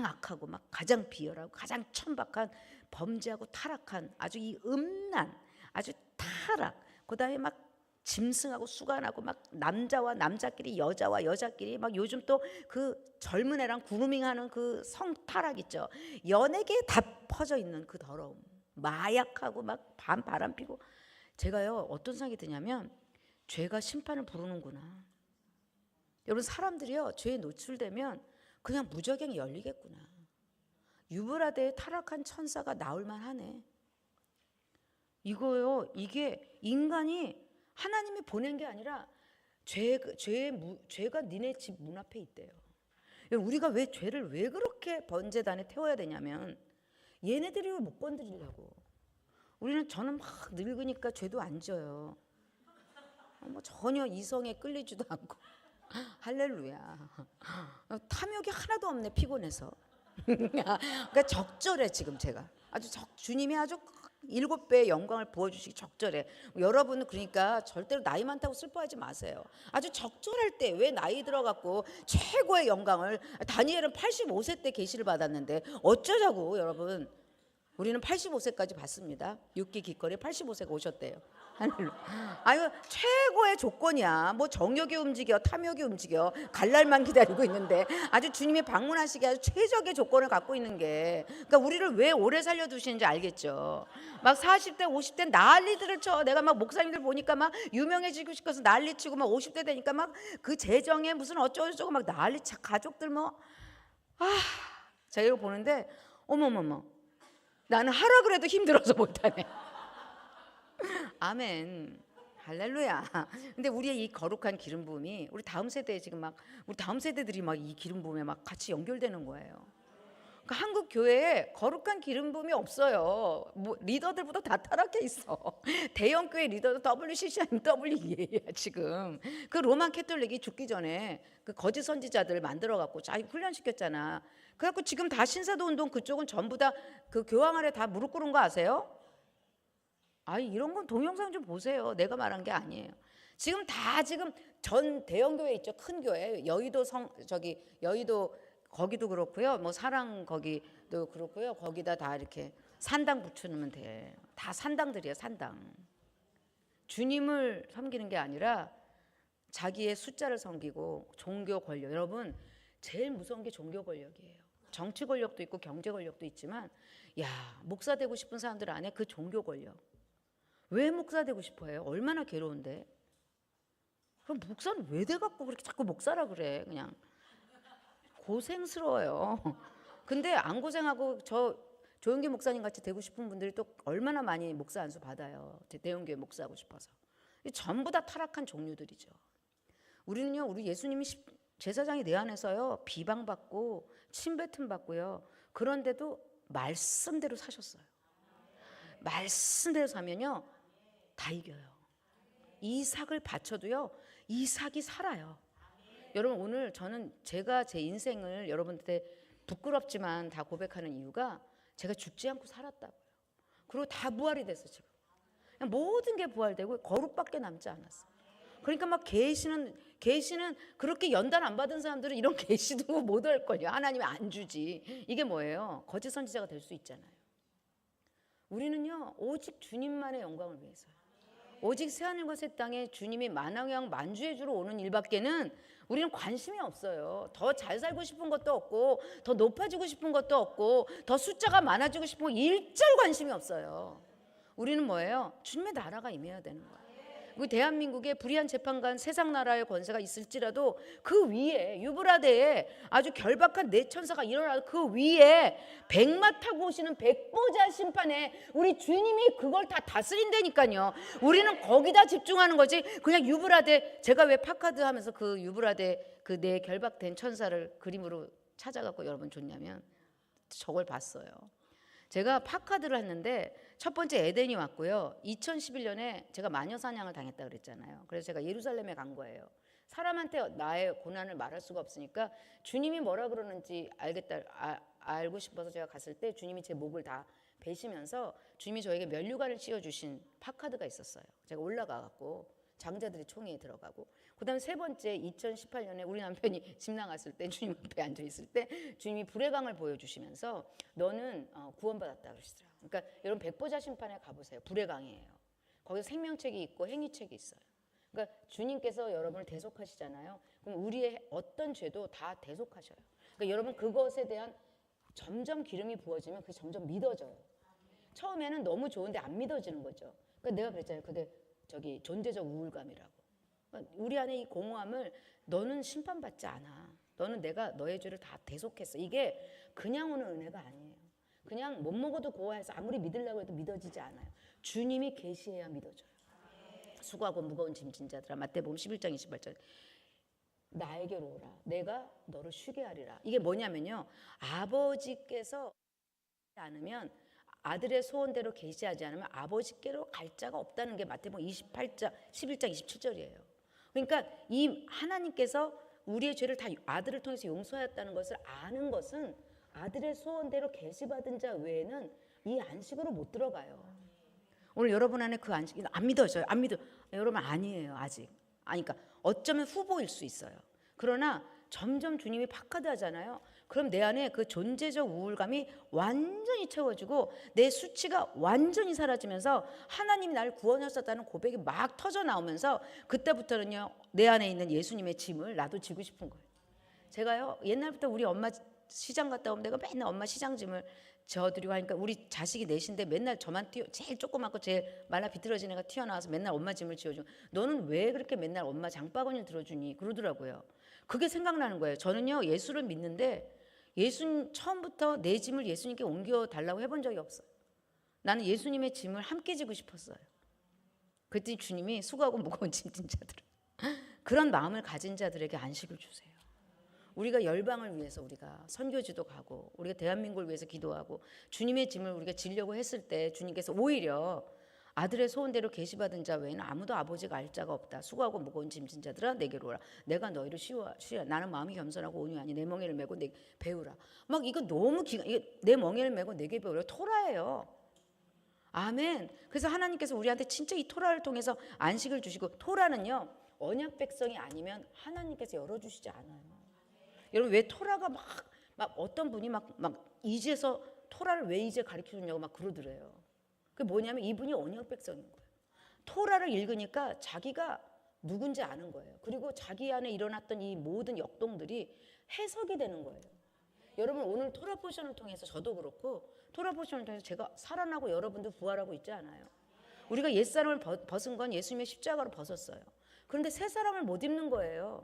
A: 악하고 막 가장 비열하고 가장 천박한 범죄하고 타락한 아주 이 음란, 아주 타락, 그다음에 막 짐승하고 수간하고 막 남자와 남자끼리, 여자와 여자끼리, 막 요즘 또 그 젊은 애랑 그루밍하는 그 성타락 있죠. 연예계에 다 퍼져 있는 그 더러움, 마약하고 막 바람 피고. 제가요, 어떤 생각이 드냐면 죄가 심판을 부르는구나. 여러분, 사람들이요 죄에 노출되면 그냥 무적행이 열리겠구나. 유브라데의 타락한 천사가 나올 만하네. 이거요, 이게 인간이 하나님이 보낸 게 아니라 죄가 니네 집 문 앞에 있대요. 우리가 왜 죄를 왜 그렇게 번제단에 태워야 되냐면 얘네들이 못 건드리려고. 저는 막 늙으니까 죄도 안 져요. 뭐 전혀 이성에 끌리지도 않고. 할렐루야. 탐욕이 하나도 없네, 피곤해서. 그러니까 적절해. 지금 제가 아주 주님이 아주 7배의 영광을 부어주시기 적절해. 여러분은 그러니까 절대로 나이 많다고 슬퍼하지 마세요. 아주 적절할 때 왜 나이 들어갖고 최고의 영광을, 다니엘은 85세 때 계시를 받았는데 어쩌자고. 여러분, 우리는 85세까지 봤습니다. 육기 기꺼이 85세가 오셨대요. 아유, 최고의 조건이야. 뭐 정욕이 움직여, 탐욕이 움직여, 갈 날만 기다리고 있는데 아주 주님이 방문하시기에 아주 최적의 조건을 갖고 있는 게, 그러니까 우리를 왜 오래 살려두시는지 알겠죠. 막 40대 50대 난리들을 쳐. 내가 막 목사님들 보니까 막 유명해지고 싶어서 난리치고, 막 50대 되니까 막 그 재정에 무슨 어쩌고저쩌고 막 난리쳐. 가족들 뭐 제가 이거 보는데 어머머머, 나는 하라 그래도 힘들어서 못하네. 아멘, 할렐루야. 근데 우리의 이 거룩한 기름 부음이 우리 다음 세대에 지금 막 우리 다음 세대들이 막 이 기름 부음에 막 같이 연결되는 거예요. 그러니까 한국 교회에 거룩한 기름 부음이 없어요. 뭐 리더들보다 다 타락해 있어. 대형 교회 리더도 WCCM, WEA야 지금. 그 로만 캐톨릭이 죽기 전에 그 거짓 선지자들 만들어 갖고 자기 훈련시켰잖아. 그래갖고 지금 다 신사도 운동 그쪽은 전부 다 그 교황 아래 다 무릎 꿇은 거 아세요? 이런 건 동영상 좀 보세요. 내가 말한 게 아니에요. 지금 전 대형 교회 있죠. 큰 교회. 여의도 여의도 거기도 그렇고요. 뭐 사랑 거기도 그렇고요. 거기다 다 이렇게 산당 붙여놓으면 돼. 다 산당들이야, 산당. 주님을 섬기는 게 아니라 자기의 숫자를 섬기고 종교 권력. 여러분, 제일 무서운 게 종교 권력이에요. 정치 권력도 있고 경제 권력도 있지만, 목사 되고 싶은 사람들 안에 그 종교 권력. 왜 목사 되고 싶어해요? 얼마나 괴로운데. 그럼 목사는 왜 돼갖고 그렇게 자꾸 목사라 그래. 그냥 고생스러워요. 근데 안 고생하고 조영기 목사님 같이 되고 싶은 분들이 또 얼마나 많이 목사 안수 받아요. 대형교회 목사하고 싶어서. 전부 다 타락한 종류들이죠. 우리는요, 우리 예수님이 제사장이 내 안에서요 비방받고 침뱉음 받고요. 그런데도 말씀대로 사셨어요. 말씀대로 사면요 다 이겨요. 이삭을 바쳐도요 이삭이 살아요. 여러분 오늘 저는 제가 제 인생을 여러분들한테 부끄럽지만 다 고백하는 이유가 제가 죽지 않고 살았다고요. 그리고 다 부활이 됐어 지금. 그냥 모든 게 부활되고 거룩밖에 남지 않았어. 그러니까 막 계시는 그렇게 연단 안 받은 사람들은 이런 계시도 못 할 거예요. 하나님이 안 주지. 이게 뭐예요? 거짓 선지자가 될 수 있잖아요. 우리는요 오직 주님만의 영광을 위해서요. 오직 새하늘과 새 땅에 주님이 만왕왕 만주의 주로 오는 일밖에는 우리는 관심이 없어요. 더 잘 살고 싶은 것도 없고 더 높아지고 싶은 것도 없고 더 숫자가 많아지고 싶은 거 일절 관심이 없어요. 우리는 뭐예요? 주님의 나라가 임해야 되는 거예요. 우리 대한민국에 불의한 재판관 세상 나라의 권세가 있을지라도 그 위에 유브라데에 아주 결박한 네 천사가 일어나도 그 위에 백마 타고 오시는 백보자 심판에 우리 주님이 그걸 다 다스린다니까요. 우리는 거기다 집중하는 거지. 그냥 유브라데, 제가 왜 파카드 하면서 그 유브라데 그 네 결박된 천사를 그림으로 찾아갖고 여러분 줬냐면 저걸 봤어요. 제가 파카드를 했는데 첫 번째 에덴이 왔고요. 2011년에 제가 마녀 사냥을 당했다 그랬잖아요. 그래서 제가 예루살렘에 간 거예요. 사람한테 나의 고난을 말할 수가 없으니까 주님이 뭐라 그러는지 알고 싶어서 제가 갔을 때 주님이 제 목을 다 베시면서 주님이 저에게 면류관을 씌워주신 파카드가 있었어요. 제가 올라가갖고 장자들의 총회에 들어가고, 그 다음에 세 번째 2018년에 우리 남편이 집 나갔을 때 주님 앞에 앉아있을 때 주님이 불의 강을 보여주시면서 너는 구원받았다 그러시더라고요. 그러니까 여러분 백보자 심판에 가보세요. 불의 강이에요. 거기서 생명책이 있고 행위책이 있어요. 그러니까 주님께서 여러분을 대속하시잖아요. 그럼 우리의 어떤 죄도 다 대속하셔요. 그러니까 여러분 그것에 대한 점점 기름이 부어지면 그게 점점 믿어져요. 처음에는 너무 좋은데 안 믿어지는 거죠. 그러니까 내가 그랬잖아요. 그게 존재적 우울감이라고. 그러니까 우리 안에 이 공허함을 너는 심판받지 않아. 너는 내가 너의 죄를 다 대속했어. 이게 그냥 오는 은혜가 아니에요. 그냥 못 먹어도 고아해서 아무리 믿으려고 해도 믿어지지 않아요. 주님이 계시해야 믿어져요. 수고하고 무거운 짐진 자들아, 마태복음 11장 28절. 나에게로 오라. 내가 너를 쉬게 하리라. 이게 뭐냐면요. 아버지께서 않으면 아들의 소원대로 계시하지 않으면 아버지께로 갈 자가 없다는 게 마태복음 28장 11장 27절이에요. 그러니까 이 하나님께서 우리의 죄를 다 아들을 통해서 용서하였다는 것을 아는 것은 아들의 소원대로 계시받은 자 외에는 이 안식으로 못 들어가요. 오늘 여러분 안에 그 안식이 안 믿어져요. 안 믿어. 여러분 아니에요. 아직. 그러니까 어쩌면 후보일 수 있어요. 그러나 점점 주님이 파카드 하잖아요. 그럼 내 안에 그 존재적 우울감이 완전히 채워지고 내 수치가 완전히 사라지면서 하나님이 나를 구원하셨다는 고백이 막 터져 나오면서 그때부터는요 내 안에 있는 예수님의 짐을 나도 지고 싶은 거예요. 제가요 옛날부터 우리 엄마 시장 갔다 오면 내가 맨날 엄마 시장 짐을 저드리고 하니까 우리 자식이 넷인데 맨날 저만 제일 조그맣고 제일 말라 비틀어진 애가 튀어나와서 맨날 엄마 짐을 지어주고, 너는 왜 그렇게 맨날 엄마 장바구니를 들어주니 그러더라고요. 그게 생각나는 거예요. 저는요 예수를 믿는데 예수님 처음부터 내 짐을 예수님께 옮겨달라고 해본 적이 없어요. 나는 예수님의 짐을 함께 지고 싶었어요. 그랬더니 주님이 수고하고 무거운 짐진 자들, 그런 마음을 가진 자들에게 안식을 주세요. 우리가 열방을 위해서 우리가 선교지도 가고 우리가 대한민국을 위해서 기도하고 주님의 짐을 우리가 지려고 했을 때 주님께서 오히려 아들의 소원대로 계시받은 자 외에는 아무도 아버지가 알 자가 없다. 수고하고 무거운 짐진 자들아 내게로 오라. 내가 너희를 쉬워. 나는 마음이 겸손하고 온유하니 내 멍에를 메고 내게 배우라. 막 이거 너무 내 멍에를 메고 내게 배우라. 토라예요. 아멘. 그래서 하나님께서 우리한테 진짜 이 토라를 통해서 안식을 주시고, 토라는요 언약 백성이 아니면 하나님께서 열어주시지 않아요. 여러분 왜 토라가 막 어떤 분이 막 이제서 토라를 왜 이제 가르쳐 주냐고 막 그러더래요. 그게 뭐냐면 이분이 언약 백성인 거예요. 토라를 읽으니까 자기가 누군지 아는 거예요. 그리고 자기 안에 일어났던 이 모든 역동들이 해석이 되는 거예요. 여러분 오늘 토라 포션을 통해서 저도 그렇고 토라 포션을 통해서 제가 살아나고 여러분도 부활하고 있지 않아요. 우리가 옛사람을 벗은 건 예수님의 십자가로 벗었어요. 그런데 새 사람을 못 입는 거예요.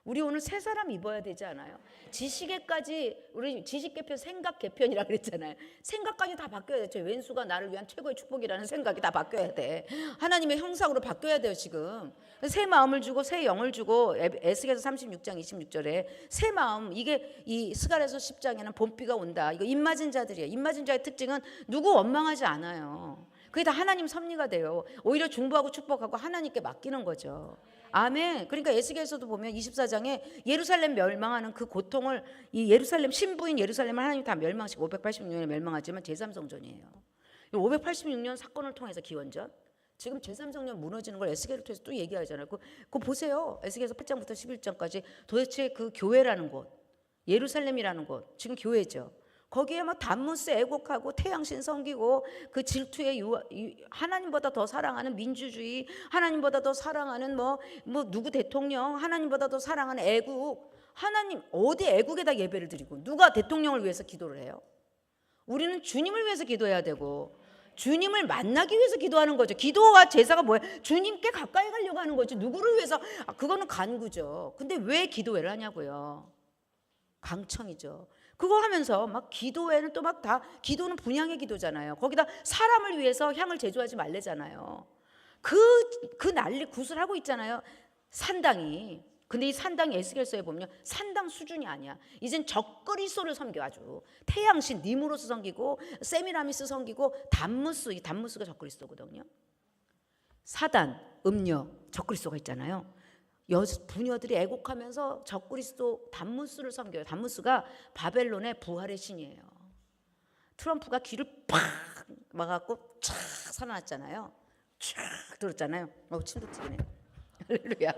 B: 우리 오늘 새 사람 입어야 되지 않아요? 지식에까지, 우리 지식 개편, 생각 개편이라 그랬잖아요. 생각까지 다 바뀌어야 돼. 저 왼수가 나를 위한 최고의 축복이라는 생각이 다 바뀌어야 돼. 하나님의 형상으로 바뀌어야 돼요 지금. 새 마음을 주고 새 영을 주고, 에스겔서 36장 26절에 새 마음, 이게 이 스가랴서 10장에는 봄비가 온다. 이거 입맞은 자들이에요. 입맞은 자의 특징은 누구 원망하지 않아요. 그게 다 하나님 섭리가 돼요. 오히려 중보하고 축복하고 하나님께 맡기는 거죠. 아멘. 그러니까 에스겔서도 보면 24장에 예루살렘 멸망하는 그 고통을, 이 예루살렘 신부인 예루살렘을 하나님 다 멸망시키고 586년에 멸망하지만 제3성전이에요. 586년 사건을 통해서 기원전, 지금 제3성전 무너지는 걸 에스겔을 통해서 또 얘기하잖아요. 그거 보세요. 에스겔서 8장부터 11장까지 도대체 그 교회라는 곳, 예루살렘이라는 곳, 지금 교회죠. 거기에 막 단무스 애곡하고 태양신 섬기고 그 질투에 하나님보다 더 사랑하는 민주주의, 하나님보다 더 사랑하는 뭐 누구 대통령, 하나님보다 더 사랑하는 애국, 하나님 어디 애국에다 예배를 드리고 누가 대통령을 위해서 기도를 해요? 우리는 주님을 위해서 기도해야 되고 주님을 만나기 위해서 기도하는 거죠. 기도와 제사가 뭐예요? 주님께 가까이 가려고 하는 거죠. 누구를 위해서? 그거는 간구죠. 근데 왜 기도회를 하냐고요? 강청이죠. 그거 하면서 막 기도회는 또 막 다, 기도는 분향의 기도잖아요. 거기다 사람을 위해서 향을 제조하지 말래잖아요. 그 난리 구슬하고 있잖아요. 산당이. 근데 이 산당이 에스겔서에 보면 산당 수준이 아니야. 이젠 적그리스도를 섬겨. 아주 태양신 니무로스 섬기고 세미라미스 섬기고 단무스, 이 단무스가 적그리스도거든요. 사단, 음녀, 적그리스도가 있잖아요. 부녀들이 애곡하면서 적그리스도 단무스를 섬겨요. 단무스가 바벨론의 부활의 신이에요. 트럼프가 귀를 팍 막아갖고 촥 살아났잖아요. 촥 들었잖아요. 침도 튀기네. 할렐루야.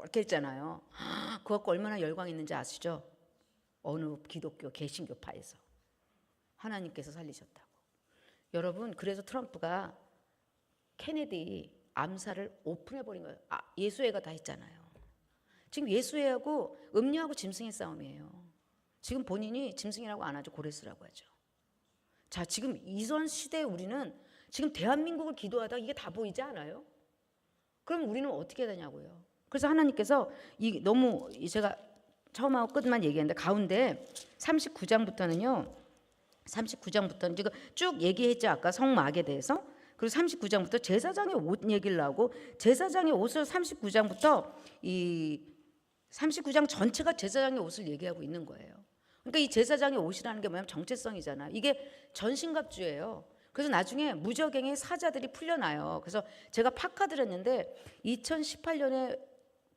B: 이렇게 했잖아요. 그거 갖고 얼마나 열광 있는지 아시죠? 어느 기독교 개신교파에서 하나님께서 살리셨다고. 여러분, 그래서 트럼프가 케네디 암살을 오픈해버린 거예요. 예수회가 다 했잖아요. 지금 예수회하고 음녀하고 짐승의 싸움이에요. 지금 본인이 짐승이라고 안 하죠. 고레스라고 하죠. 자, 지금 이전 시대에 우리는 지금 대한민국을 기도하다 이게 다 보이지 않아요? 그럼 우리는 어떻게 해야 되냐고요. 그래서 하나님께서 너무 제가 처음하고 끝만 얘기했는데 가운데 39장부터는요. 39장부터는 지금 쭉 얘기했죠. 아까 성막에 대해서. 그리고 39장부터 제사장의 옷 얘기를 하고, 제사장의 옷을 39장부터 이 39장 전체가 제사장의 옷을 얘기하고 있는 거예요. 그러니까 이 제사장의 옷이라는 게 뭐냐면 정체성이잖아. 이게 전신갑주예요. 그래서 나중에 무저갱의 사자들이 풀려나요. 그래서 제가 파카드를 했는데 2018년에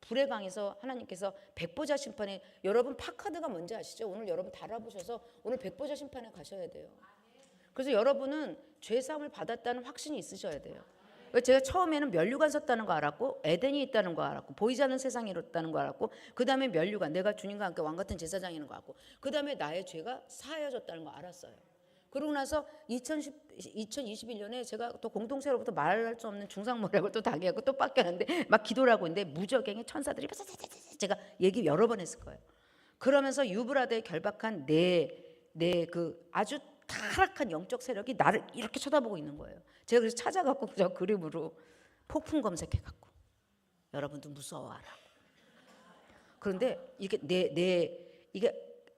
B: 불의 강에서 하나님께서 백보자 심판에, 여러분 파카드가 뭔지 아시죠? 오늘 여러분 달아보셔서 오늘 백보자 심판에 가셔야 돼요. 그래서 여러분은 죄사함을 받았다는 확신이 있으셔야 돼요. 제가 처음에는 면류관 섰다는 거 알았고, 에덴이 있다는 거 알았고, 보이지 않는 세상이 있다는 거 알았고, 그 다음에 면류관, 내가 주님과 함께 왕같은 제사장이라는 거 알았고, 그 다음에 나의 죄가 사하여졌다는 거 알았어요. 그러고 나서 2021년에 제가 또 공동체로부터 말할 수 없는 중상모략을 또 당해하고 또 빡겼는데 막 기도를 하고 있는데 무저갱의 천사들이 제가 얘기 여러 번 했을 거예요. 그러면서 유브라데에 결박한 내 그 아주 타락한 영적 세력이 나를 이렇게 쳐다보고 있는 거예요. 제가 그래서 찾아갖고 저 그림으로 폭풍 검색해갖고 여러분도 무서워하라고. 그런데 이게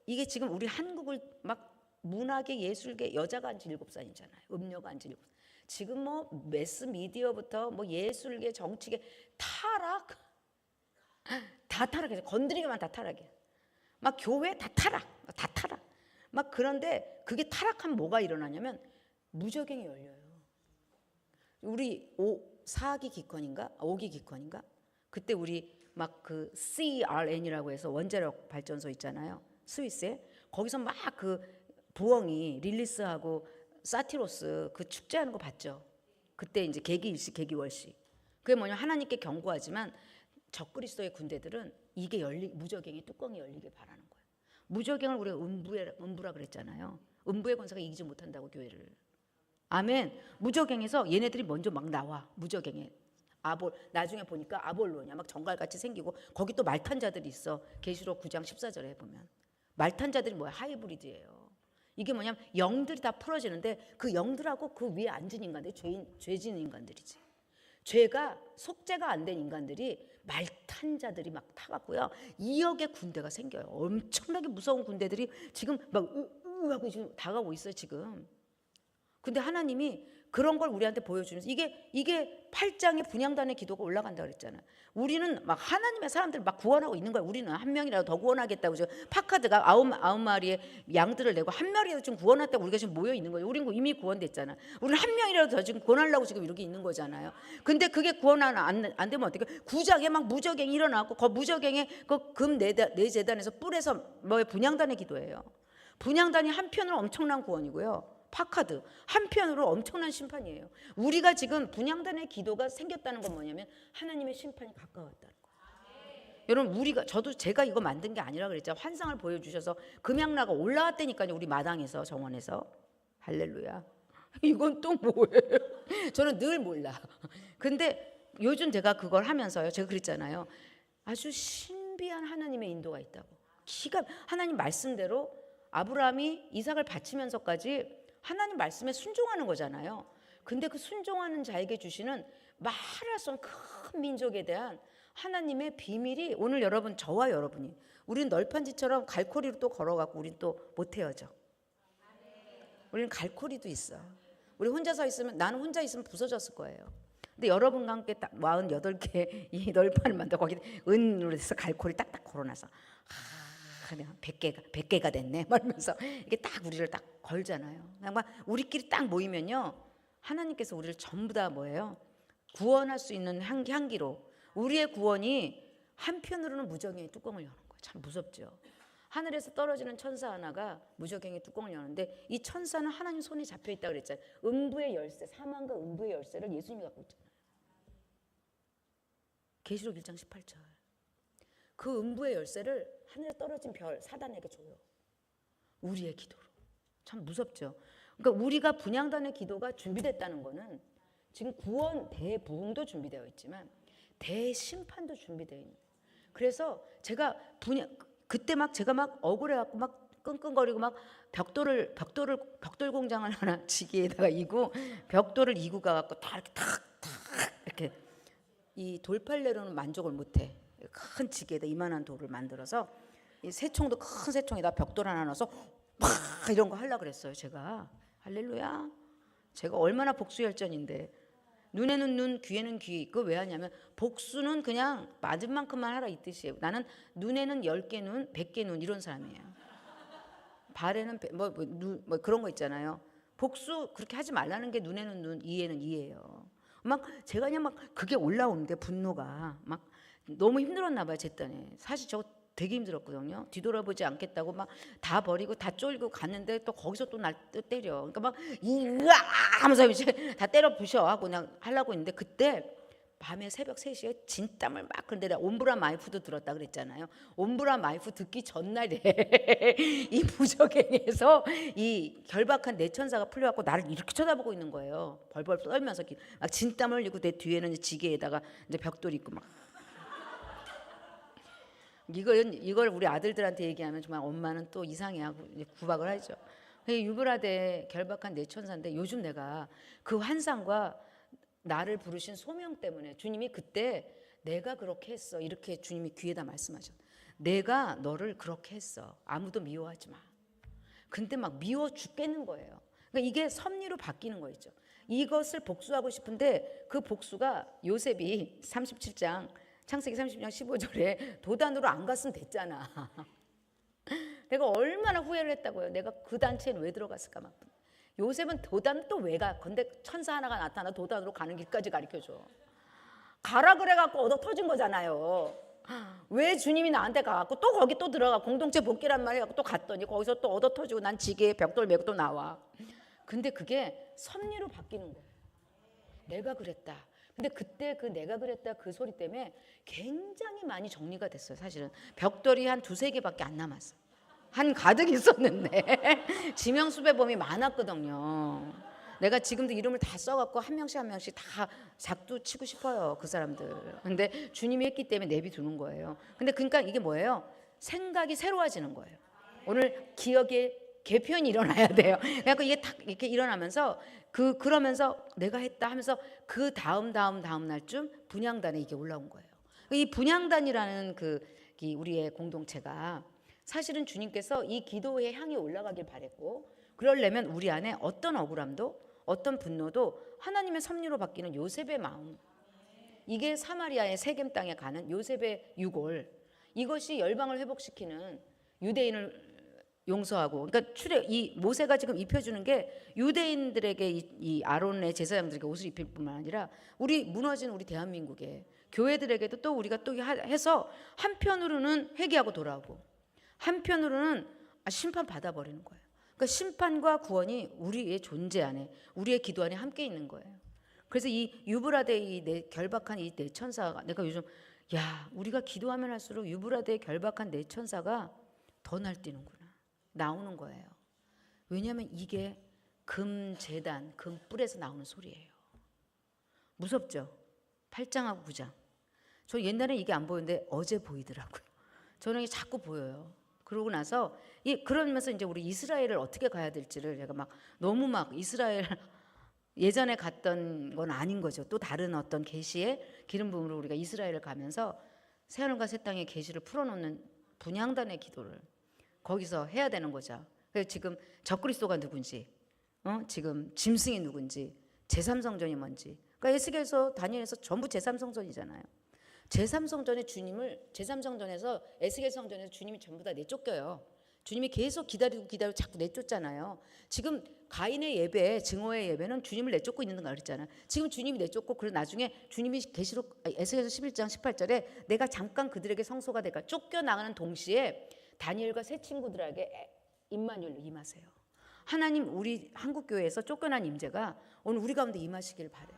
B: 이게 지금 우리 한국을 막 문학계, 예술계, 여자가 한지 7살이잖아요. 음녀가 한지 7살. 지금 뭐 매스 미디어부터 뭐 예술계, 정치계 타락, 다 타락해서 건드리기만 다 타락이야. 막 교회 다 타락. 막 그런데 그게 타락하면 뭐가 일어나냐면 무저갱이 열려요. 우리 4기 기권인가? 5기 기권인가? 그때 우리 막 그 CRN이라고 해서 원자력 발전소 있잖아요. 스위스에. 거기서 막 그 부엉이 릴리스하고 사티로스 그 축제하는 거 봤죠? 그때 이제 계기일시, 계기월시. 그게 뭐냐, 하나님께 경고하지만 적그리스도의 군대들은 이게 무저갱의 뚜껑이 열리길 바라는 거예요. 무저갱을 우리가 음부라 그랬잖아요. 음부의 권세가 이기지 못한다고 교회를. 아멘. 무저갱에서 얘네들이 먼저 막 나와. 무저갱에 나중에 보니까 아볼론이야. 막 정갈같이 생기고 거기 또 말탄자들이 있어. 계시록 9장 14절에 보면 말탄자들이 뭐야? 하이브리드예요. 이게 뭐냐면 영들이 다 풀어지는데 그 영들하고 그 위에 앉은 인간들이 죄진 인간들이지. 죄가 속죄가 안 된 인간들이 말탄 자들이 막 타갖고요 2억의 군대가 생겨요. 엄청나게 무서운 군대들이 지금 막 하고 지금 다가오고 있어요 지금. 근데 하나님이 그런 걸 우리한테 보여주면서 이게 8장의 분향단의 기도가 올라간다 그랬잖아요. 우리는 막 하나님의 사람들 막 구원하고 있는 거예요. 우리는 한 명이라도 더 구원하겠다고 지금 파카드가 아홉 마리의 양들을 내고 한 마리라도 지금 구원했다고 우리가 지금 모여 있는 거예요. 우리는 이미 구원됐잖아. 우리는 한 명이라도 더 지금 구원하려고 지금 이렇게 있는 거잖아요. 근데 그게 구원 안 되면 어떻게? 구작에 막 무저갱이 일어나고 그 무저갱에 그 금 네 재단에서 뿔에서 뭐의 분향단의 기도예요. 분향단이 한편으로 엄청난 구원이고요. 파카드 한편으로 엄청난 심판이에요. 우리가 지금 분향단의 기도가 생겼다는 건 뭐냐면 하나님의 심판이 가까웠다는 거예요. 여러분 제가 이거 만든 게 아니라 그랬죠. 환상을 보여주셔서 금양라가 올라왔다니까요. 우리 마당에서 정원에서 할렐루야. 이건 또 뭐예요? 저는 늘 몰라. 근데 요즘 제가 그걸 하면서요. 제가 그랬잖아요. 아주 신비한 하나님의 인도가 있다고. 하나님 말씀대로 아브라함이 이삭을 바치면서까지 하나님 말씀에 순종하는 거잖아요. 근데 그 순종하는 자에게 주시는 말할 수 없는 큰 민족에 대한 하나님의 비밀이 오늘 여러분 저와 여러분이 우리는 널판지처럼 갈고리로 또 걸어가고 우리는 또 못 헤어져. 우리는 갈고리도 있어. 우리 나는 혼자 있으면 부서졌을 거예요. 근데 여러분과 함께 딱 48개 이 널판을 만들어 거기 은으로 해서 갈고리 딱딱 걸어놔서 그냥 100개가 됐네 말면서 이게 딱 우리를 딱 걸잖아요. 그냥 막 우리끼리 딱 모이면요 하나님께서 우리를 전부 다 뭐예요? 구원할 수 있는 향기로 우리의 구원이 한편으로는 무저갱의 뚜껑을 여는 거예요. 참 무섭죠. 하늘에서 떨어지는 천사 하나가 무저갱의 뚜껑을 여는데 이 천사는 하나님 손에 잡혀 있다고 그랬잖아요. 음부의 열쇠, 사망과 음부의 열쇠를 예수님이 갖고 있잖아요. 계시록 1장 18절. 그 음부의 열쇠를 하늘에 떨어진 별 사단에게 줘요. 우리의 기도로. 참 무섭죠. 그러니까 우리가 분향단의 기도가 준비됐다는 거는 지금 구원 대부흥도 준비되어 있지만 대심판도 준비되어 있는. 그래서 제가 그때 막 제가 막 억울해갖고 막 끙끙거리고 막 벽돌 공장을 하나 지게에다가 이고 벽돌을 이고 가갖고 다 이렇게 탁 이렇게 이 돌팔레로는 만족을 못해. 큰 지게에다 이만한 돌을 만들어서 이 새총도 큰 새총에다 벽돌 하나 넣어서 막 이런 거 하려고 그랬어요. 제가 할렐루야. 제가 얼마나 복수열전인데 눈에는 눈, 귀에는 귀. 그거 왜 하냐면 복수는 그냥 맞은 만큼만 하라 이 뜻이에요. 나는 눈에는 10개 눈, 100개 눈 이런 사람이에요. 발에는 뭐 그런 거 있잖아요. 복수 그렇게 하지 말라는 게 눈에는 눈, 이에는 이예요. 막 제가 그냥 막 그게 올라오는데 분노가 막 너무 힘들었나 봐요. 제 딴에. 사실 저거 되게 힘들었거든요. 뒤돌아보지 않겠다고 막 다 버리고 다 쫄고 갔는데 또 거기서 또 날 때려. 그러니까 막 이으아 하면서 이제 다 때려 부셔 하고 그냥 하려고 했는데 그때 밤에 새벽 3시에 진땀을 막 그런데 내가 옴브라 마이프도 들었다 그랬잖아요. 옴브라 마이프 듣기 전날에 이 무적행에서 이 결박한 내 천사가 풀려갖고 나를 이렇게 쳐다보고 있는 거예요. 벌벌 떨면서 막 진땀을 흘리고 내 뒤에는 이제 지게에다가 이제 벽돌 있고 막 이걸 우리 아들들한테 얘기하면 정말 엄마는 또 이상해하고 구박을 하죠. 유브라데 결박한 내 천사인데 요즘 내가 그 환상과 나를 부르신 소명 때문에 주님이 그때 내가 그렇게 했어 이렇게 주님이 귀에다 말씀하셨. 내가 너를 그렇게 했어. 아무도 미워하지 마. 근데 막 미워 죽겠는 거예요. 그러니까 이게 섭리로 바뀌는 거 있죠. 이것을 복수하고 싶은데 그 복수가 요셉이 37장 창세기 30장 15절에 도단으로 안 갔으면 됐잖아. 내가 얼마나 후회를 했다고요. 내가 그 단체는 왜 들어갔을까 막. 요셉은 도단 또 왜 가? 근데 천사 하나가 나타나 도단으로 가는 길까지 가르쳐줘. 가라 그래갖고 얻어 터진 거잖아요. 왜 주님이 나한테 가갖고 또 거기 또 들어가 공동체 복귀란 말이야. 또 갔더니 거기서 또 얻어 터지고 난 지게에 벽돌 메고 또 나와. 근데 그게 섭리로 바뀌는 거예요. 내가 그랬다. 근데 그때 그 내가 그랬다 그 소리 때문에 굉장히 많이 정리가 됐어요. 사실은 벽돌이 한 2-3개밖에 안 남았어. 한 가득 있었는데 지명수배범이 많았거든요. 내가 지금도 이름을 다 써갖고 한 명씩 다 작두 치고 싶어요. 그 사람들. 근데 주님이 했기 때문에 내비두는 거예요. 근데 그러니까 이게 뭐예요? 생각이 새로워지는 거예요. 오늘 기억의 개편이 일어나야 돼요. 그래서 이게 딱 이렇게 일어나면서 그러면서 내가 했다 하면서 그 다음 날쯤 분향단에 이게 올라온 거예요. 이 분향단이라는 이 우리의 공동체가 사실은 주님께서 이 기도의 향이 올라가길 바랬고, 그러려면 우리 안에 어떤 억울함도 어떤 분노도 하나님의 섭리로 바뀌는 요셉의 마음, 이게 사마리아의 세겜 땅에 가는 요셉의 유골, 이것이 열방을 회복시키는, 유대인을 용서하고, 그러니까 이 모세가 지금 입혀주는 게 유대인들에게 이 아론의 제사장들에게 옷을 입힐 뿐만 아니라 우리 무너진 우리 대한민국에 교회들에게도 또 우리가 또 해서 한편으로는 회개하고 돌아오고 한편으로는 심판 받아버리는 거예요. 그러니까 심판과 구원이 우리의 존재 안에, 우리의 기도 안에 함께 있는 거예요. 그래서 이 유브라데의 결박한 이 네 천사가, 내가 요즘 우리가 기도하면 할수록 유브라데의 결박한 네 천사가 더 날뛰는구나, 나오는 거예요. 왜냐하면 이게 금제단, 금뿔에서 나오는 소리예요. 무섭죠? 8장하고 9장. 저 옛날에 이게 안 보였는데 어제 보이더라고요. 저는 이게 자꾸 보여요. 그러고 나서 그러면서 이제 우리 이스라엘을 어떻게 가야 될지를 제가 너무 이스라엘 예전에 갔던 건 아닌 거죠. 또 다른 어떤 계시의 기름 부음으로 우리가 이스라엘을 가면서 새하늘과 새 땅의 계시를 풀어놓는 분향단의 기도를 거기서 해야 되는 거죠. 그래서 지금 적그리스도가 누군지, 지금 짐승이 누군지, 제3성전이 뭔지. 그러니까 에스겔서 다니엘에서 전부 제3성전이잖아요. 제3성전에서 에스겔 성전에서 주님이 전부 다 내쫓겨요. 주님이 계속 기다리고 자꾸 내쫓잖아요. 지금 가인의 예배, 증오의 예배는 주님을 내쫓고 있는 거 그랬잖아요. 지금 주님이 내쫓고, 그리고 나중에 주님이 에스겔서 11장 18절에 내가 잠깐 그들에게 성소가 될까 쫓겨나가는 동시에 다니엘과 새 친구들에게 임마누엘로 임하세요. 하나님, 우리 한국교회에서 쫓겨난 임재가 오늘 우리 가운데 임하시길 바래요.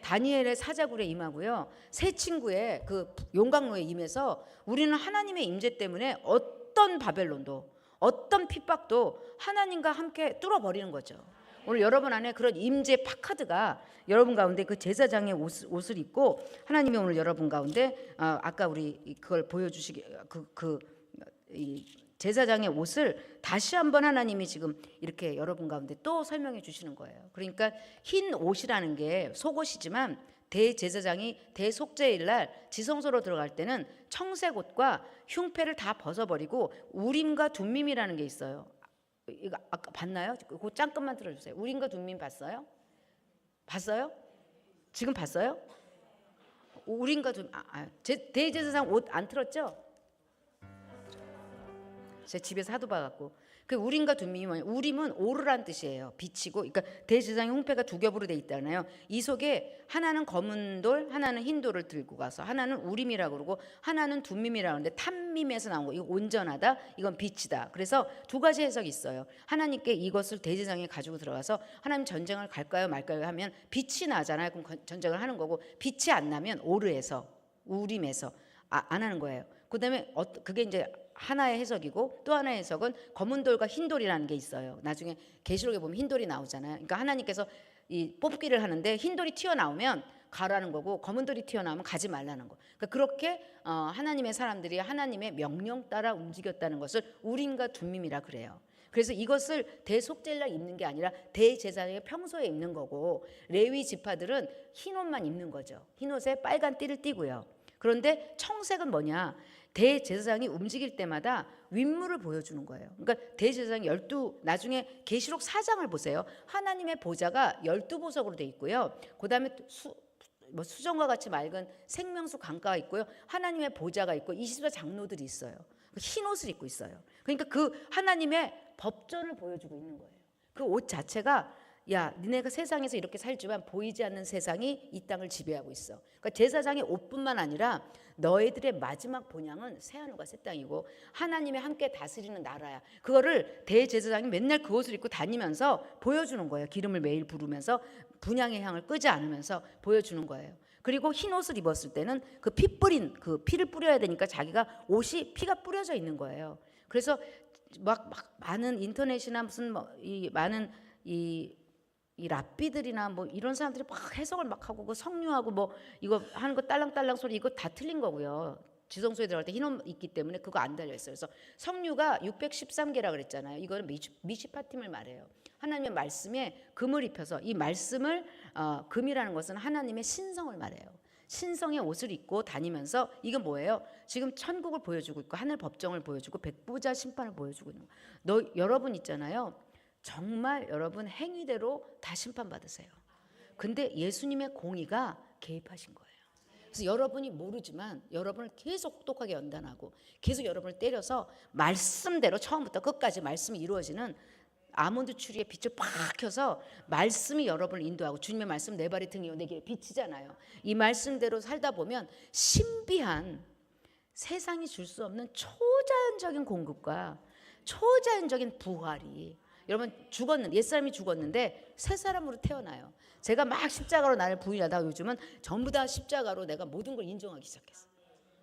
B: 다니엘의 사자굴에 임하고요, 새 친구의 그 용광로에 임해서 우리는 하나님의 임재 때문에 어떤 바벨론도 어떤 핍박도 하나님과 함께 뚫어버리는 거죠. 오늘 여러분 안에 그런 임재 파카드가 여러분 가운데 그 제사장의 옷을 입고 하나님이 오늘 여러분 가운데 아까 우리 그걸 보여주시기 이 제사장의 옷을 다시 한번 하나님이 지금 이렇게 여러분 가운데 또 설명해 주시는 거예요. 그러니까 흰 옷이라는 게 속옷이지만 대제사장이 대속죄일 날 지성소로 들어갈 때는 청색 옷과 흉패를 다 벗어버리고 우림과 둠밈이라는 게 있어요. 이거 아까 봤나요? 그 잠깐만 들어주세요. 우림과 둠밈 봤어요? 지금 봤어요? 우림과 둠 대제사장 옷 안 틀었죠? 제 집에서 하도 봐갖고. 그 우림과 둠밈이 뭐냐? 우림은 오르란 뜻이에요. 비치고. 그러니까 대제사장의 홍패가 두 겹으로 돼 있잖아요. 이 속에 하나는 검은 돌, 하나는 흰 돌을 들고 가서, 하나는 우림이라고 그러고 하나는 둠밈이라고 하는데, 탐밈에서 나온 거. 이거 온전하다, 이건 빛이다. 그래서 두 가지 해석이 있어요. 하나님께 이것을 대제사장에 가지고 들어가서 하나님 전쟁을 갈까요 말까요 하면 빛이 나잖아요. 그럼 전쟁을 하는 거고, 빛이 안 나면 오르에서, 우림에서 안 하는 거예요. 그다음에 그게 이제 하나의 해석이고, 또 하나의 해석은 검은 돌과 흰 돌이라는 게 있어요. 나중에 계시록에 보면 흰 돌이 나오잖아요. 그러니까 하나님께서 이 뽑기를 하는데 흰 돌이 튀어나오면 가라는 거고, 검은 돌이 튀어나오면 가지 말라는 거. 그러니까 그렇게 하나님의 사람들이 하나님의 명령 따라 움직였다는 것을 우림과 둠밈이라 그래요. 그래서 이것을 대속죄일 날 입는 게 아니라 대제사장의 평소에 입는 거고, 레위 지파들은 흰 옷만 입는 거죠. 흰 옷에 빨간 띠를 띠고요. 그런데 청색은 뭐냐? 대제사장이 움직일 때마다 윗물을 보여주는 거예요. 그러니까 대제사장이 나중에 계시록 4장을 보세요. 하나님의 보좌가 12보석으로 돼 있고요. 그다음에 수정과 같이 맑은 생명수 강가가 있고요. 하나님의 보좌가 있고 24 장로들이 있어요. 흰 옷을 입고 있어요. 그러니까 그 하나님의 법전을 보여주고 있는 거예요. 그 옷 자체가, 야, 니네가 세상에서 이렇게 살지만 보이지 않는 세상이 이 땅을 지배하고 있어. 그러니까 제사장의 옷뿐만 아니라 너희들의 마지막 본향은 새하늘과 새 땅이고 하나님의 함께 다스리는 나라야. 그거를 대제사장이 맨날 그 옷을 입고 다니면서 보여주는 거예요. 기름을 매일 부르면서 분향의 향을 끄지 않으면서 보여주는 거예요. 그리고 흰 옷을 입었을 때는 그 피를 뿌려야 되니까 자기가 옷이 피가 뿌려져 있는 거예요. 그래서 막 많은 인터넷이나 무슨 많은 이 랍비들이나 이런 사람들이 막 해석을 막 하고 그 성류하고 이거 하는 거 딸랑딸랑 소리, 이거 다 틀린 거고요. 지성소에 들어갈 때 흰옷 있기 때문에 그거 안 달려 있어요. 그래서 성류가 613개라 그랬잖아요. 이거는 미시파팀을 말해요. 하나님의 말씀에 금을 입혀서 이 말씀을 금이라는 것은 하나님의 신성을 말해요. 신성의 옷을 입고 다니면서 이건 뭐예요? 지금 천국을 보여주고 있고 하늘 법정을 보여주고 백보자 심판을 보여주고 있는 거예요. 여러분 있잖아요. 정말 여러분 행위대로 다 심판받으세요. 근데 예수님의 공의가 개입하신 거예요. 그래서 여러분이 모르지만 여러분을 계속 혹독하게 연단하고 계속 여러분을 때려서 말씀대로 처음부터 끝까지 말씀이 이루어지는 아몬드 추리에 빛을 팍 켜서 말씀이 여러분을 인도하고 주님의 말씀 내 발의 등이요 내 길에 빛이잖아요. 이 말씀대로 살다 보면 신비한 세상이 줄 수 없는 초자연적인 공급과 초자연적인 부활이 여러분 옛사람이 죽었는데 새 사람으로 태어나요. 제가 막 십자가로 나를 부인하다가 요즘은 전부 다 십자가로 내가 모든 걸 인정하기 시작했어요.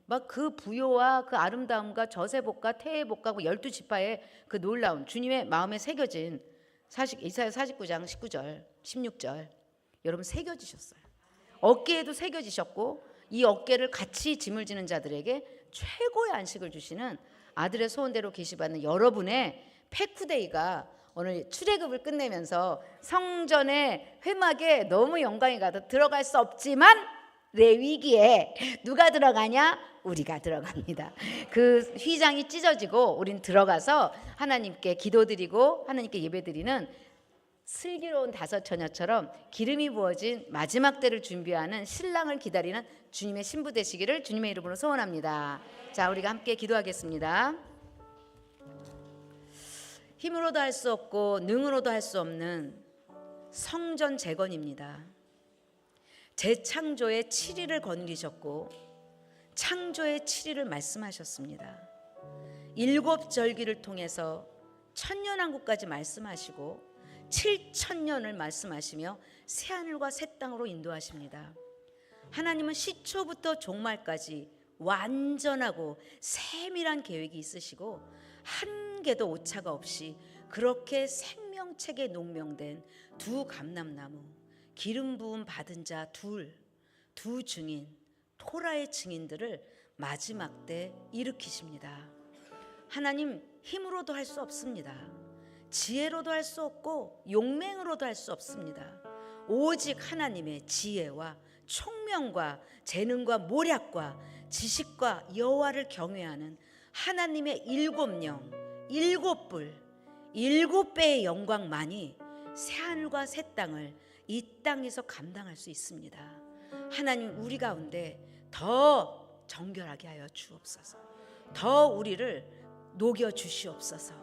B: 막 그 부요와 그 아름다움과 저세복과 태회복과 12지파의 그 놀라운 주님의 마음에 새겨진 이사야 49장 19절 16절 여러분 새겨지셨어요. 어깨에도 새겨지셨고 이 어깨를 같이 짐을 지는 자들에게 최고의 안식을 주시는 아들의 소원대로 계시받는 여러분의 페쿠데이가 오늘 출애굽을 끝내면서 성전의 회막에 너무 영광이 가득 들어갈 수 없지만 레위기에 누가 들어가냐? 우리가 들어갑니다. 그 휘장이 찢어지고 우린 들어가서 하나님께 기도드리고 하나님께 예배드리는 슬기로운 다섯 처녀처럼 기름이 부어진 마지막 때를 준비하는 신랑을 기다리는 주님의 신부 되시기를 주님의 이름으로 소원합니다. 자, 우리가 함께 기도하겠습니다. 힘으로도 할 수 없고 능으로도 할 수 없는 성전 재건입니다. 재창조의 7일을 거느리셨고 창조의 7일을 말씀하셨습니다. 7절기를 통해서 천년왕국까지 말씀하시고 7,000년을 말씀하시며 새하늘과 새 땅으로 인도하십니다. 하나님은 시초부터 종말까지 완전하고 세밀한 계획이 있으시고 한 개도 오차가 없이 그렇게 생명책에 농명된 두 감람나무 기름 부음 받은 자 두 증인 토라의 증인들을 마지막 때 일으키십니다. 하나님 힘으로도 할 수 없습니다. 지혜로도 할 수 없고 용맹으로도 할 수 없습니다. 오직 하나님의 지혜와 총명과 재능과 모략과 지식과 여호와를 경외하는 하나님의 7령 7뿔 7배의 영광만이 새하늘과 새 땅을 이 땅에서 감당할 수 있습니다. 하나님 우리 가운데 더 정결하게 하여 주옵소서. 더 우리를 녹여 주시옵소서.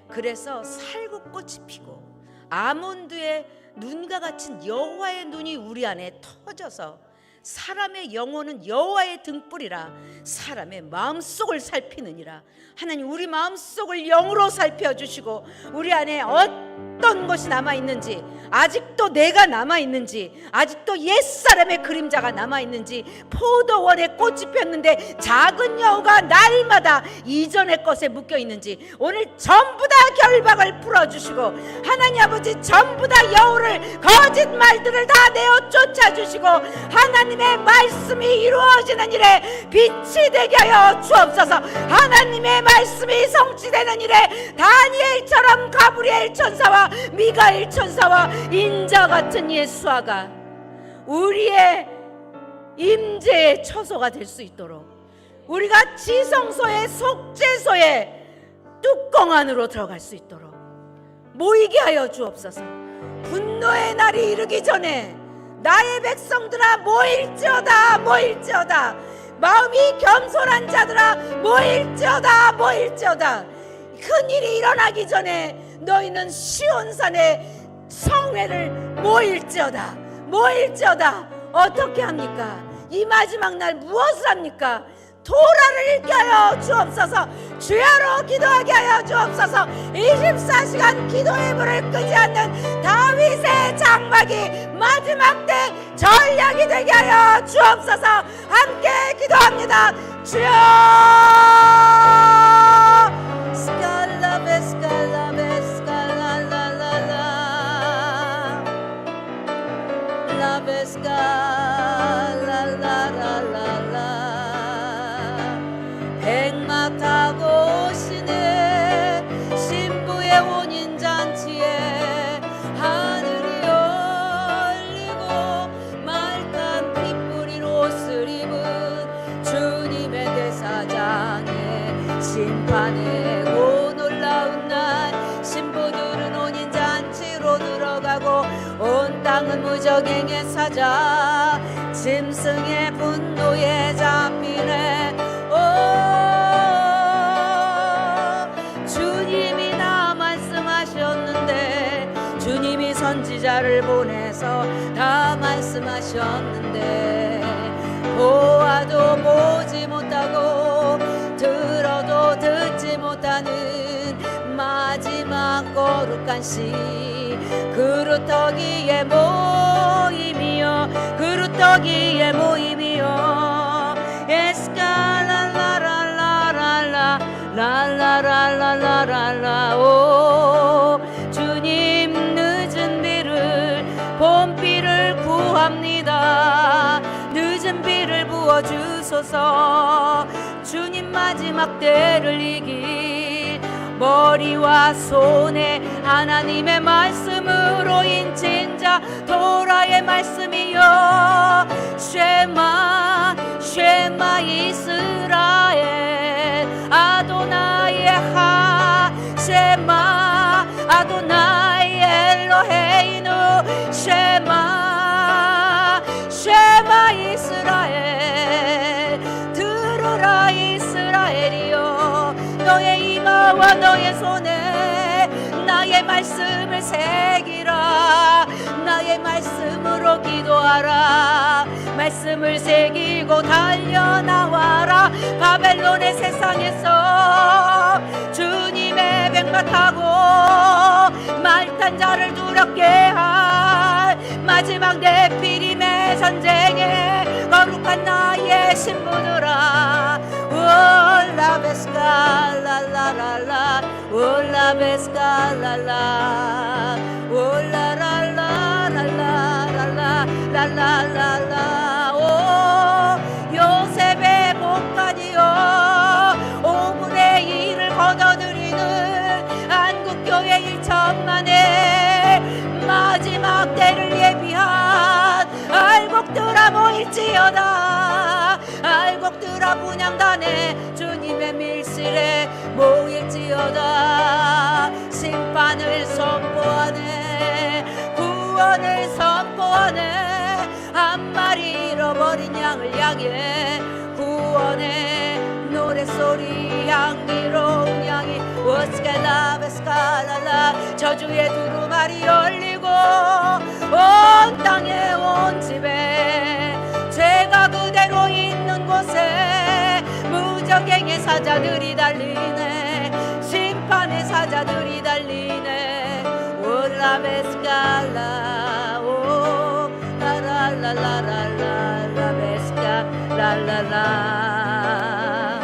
B: 그래서 살구꽃이 피고 아몬드의 눈과 같은 여호와의 눈이 우리 안에 터져서 사람의 영혼은 여호와의 등불이라 사람의 마음속을 살피느니라. 하나님 우리 마음속을 영으로 살펴주시고 우리 안에 어떤 것이 남아있는지 아직도 내가 남아있는지 아직도 옛사람의 그림자가 남아있는지 포도원에 꽃이 폈는데 작은 여우가 날마다 이전의 것에 묶여있는지 오늘 전부 다 결박을 풀어주시고 하나님 아버지 전부 다 여우를 거짓말들을 다 내어 쫓아주시고 하나님의 말씀이 이루어지는 일에 빛이 되게 하여 주옵소서. 하나님의 말씀이 성취되는 일에 다니엘처럼 가브리엘 천사와 미가엘 천사와 인자 같은 예수아가 우리의 임재의 처소가 될 수 있도록 우리가 지성소의 속죄소의 뚜껑 안으로 들어갈 수 있도록 모이게 하여 주옵소서. 분노의 날이 이르기 전에 나의 백성들아 모일지어다 모일지어다 마음이 겸손한 자들아 모일지어다 큰일이 일어나기 전에 너희는 시온산에 성회를 모일지어다 어떻게 합니까? 이 마지막 날 무엇을 합니까? 토라를 읽게 하여 주옵소서. 주야로 기도하게 하여 주옵소서. 24시간 기도의 불을 끄지 않는 다윗의 장막이 마지막 때 전략이 되게 하여 주옵소서. 함께 기도합니다. 주여 스칼라베 스칼라베 스칼라라라라 라베 스칼라라라라 그의 혼인잔치에 하늘이 열리고 말단 핏뿌린 옷을 입은 주님의 대사장에 심판하고 놀라운 날 신부들은 혼인잔치로 들어가고 온 땅은 무적행의 사자 짐승의 분노에 잡히네. 주님이 다 말씀하셨는데 주님이 선지자를 보내서 다 말씀하셨는데 보아도 보지 못하고 들어도 듣지 못하는 마지막 거룩한 시 그루터기의 모임이여 그루터기의 모임이여 에스칼랄라랄라랄라 랄라랄라랄라 오 주님 늦은 비를 봄비를 구합니다. 늦은 비를 부어주소서. 주님 마지막 때를 이길 머리와 손에 하나님의 말씀으로 인친 자 도라의 말씀이여 쉐마 쉐마 이스라엘 아도나이 하 쉐마 아도나이 엘로헤이누 쉐마 쉐마 이스라엘 들으라 이스라엘이여 너의 이마와 너의 손에 나의 말씀을 새기라. 나의 말씀으로 기도하라. 말씀을 새기고 달려나와라. 바벨론의 세상에서 주님의 백마 타고 말탄 자를 두렵게 할 마지막 네피림의 전쟁에 거룩한 나의 신부들아 올라베스칼랄라랄라 올라베스칼랄라 올라랄라랄라랄라랄라 오 요셉의 복간이여 5분의 1을 걷어들이는 한국교회 1천만의 마지막 때를 예비한 알곡들아 모일지어다. 알곡들아 분향단에 주님의 밀실에 모일지어다. 심판을 선포하네 구원을 선포하네 한 마리 잃어버린 양을 향해 구원의 노래소리 향기로운 향이 오스칼라베스칼랄라 저주의 두루마리 열리고 온 땅에 온 집에 죄가 그대로 있는 곳에 무적행의 사자들이 달리네 심판의 사자들이 달리네 올라베스칼라 오 라라라라라라베스칼랄랄라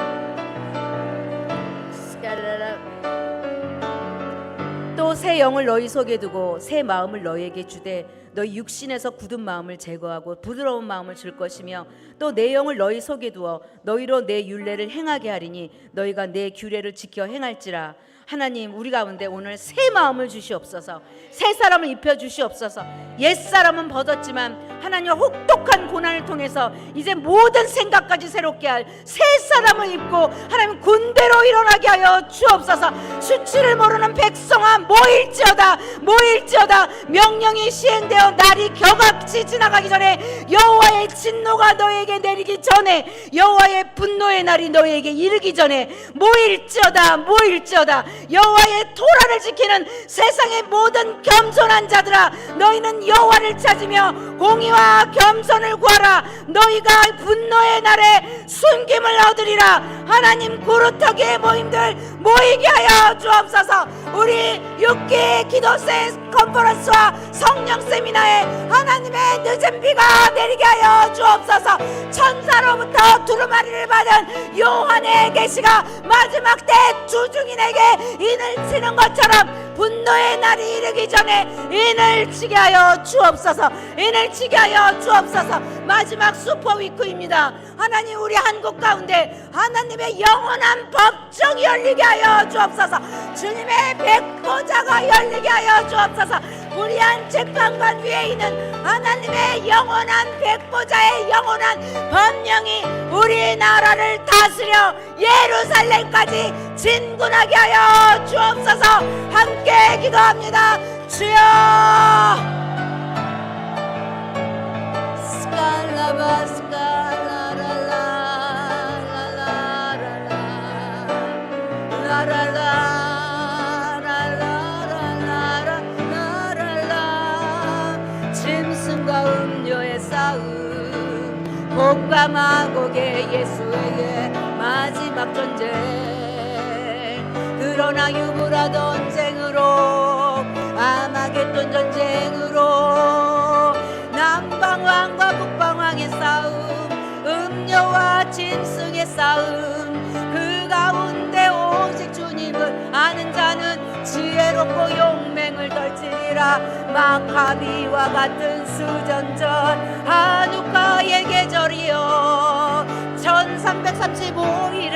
B: 또 새 영을 너희 속에 두고 새 마음을 너희에게 주되 너희 육신에서 굳은 마음을 제거하고 부드러운 마음을 줄 것이며 또 내 영을 너희 속에 두어 너희로 내 율례를 행하게 하리니 너희가 내 규례를 지켜 행할지라. 하나님 우리 가운데 오늘 새 마음을 주시옵소서. 새 사람을 입혀 주시옵소서. 옛사람은 벗었지만 하나님 혹독한 고난을 통해서 이제 모든 생각까지 새롭게 할 새 사람을 입고 하나님 군대로 일어나게 하여 주옵소서. 수치를 모르는 백성아 모일지어다 모일지어다. 명령이 시행되어 날이 경악지 지나가기 전에 여호와의 진노가 너에게 내리기 전에 여호와의 분노의 날이 너에게 이르기 전에 모일지어다 모일지어다. 여호와의 토라를 지키는 세상의 모든 겸손한 자들아 너희는 여호와를 찾으며 공의와 겸손을 구하라. 너희가 분노의 날에 순김을 얻으리라. 하나님 구루터기의 모임들 모이게 하여 주옵소서. 우리 6기 기도세 컨퍼런스와 성령 세미나에 하나님의 늦은 비가 내리게 하여 주옵소서. 천사로부터 두루마리를 받은 요한의 계시가 마지막 때 주중인에게 인을 치는 것처럼 분노의 날이 이르기 전에 인을 치게 하여 주옵소서. 인을 치게 하여 주옵소서. 마지막 슈퍼위크입니다. 하나님, 우리 한국 가운데 하나님의 영원한 법정이 열리게 하여 주옵소서. 주님의 백보자가 열리게 하여 주옵소서. 불의한 재판관 위에 있는 하나님의 영원한 백보자의 영원한 법령이 우리나라를 다스려 예루살렘까지 진군하게 하여 주옵소서. 함께 기도합니다. 주여. 스칼라바 스칼라라라라라라라라라라라라 짐승과 음료의 싸움, 복과 마곡의 예수에게 마지막 전쟁. 그러나 유브라 전쟁으로, 아마겟돈 전쟁으로, 남방왕과 북방왕의 싸움, 음료와 짐승의 싸움, 그 가운데 오직 주님을 아는 자는 지혜롭고 용맹을 떨치리라. 마카비와 같은 수전전 하누카의 계절이여, 1335일의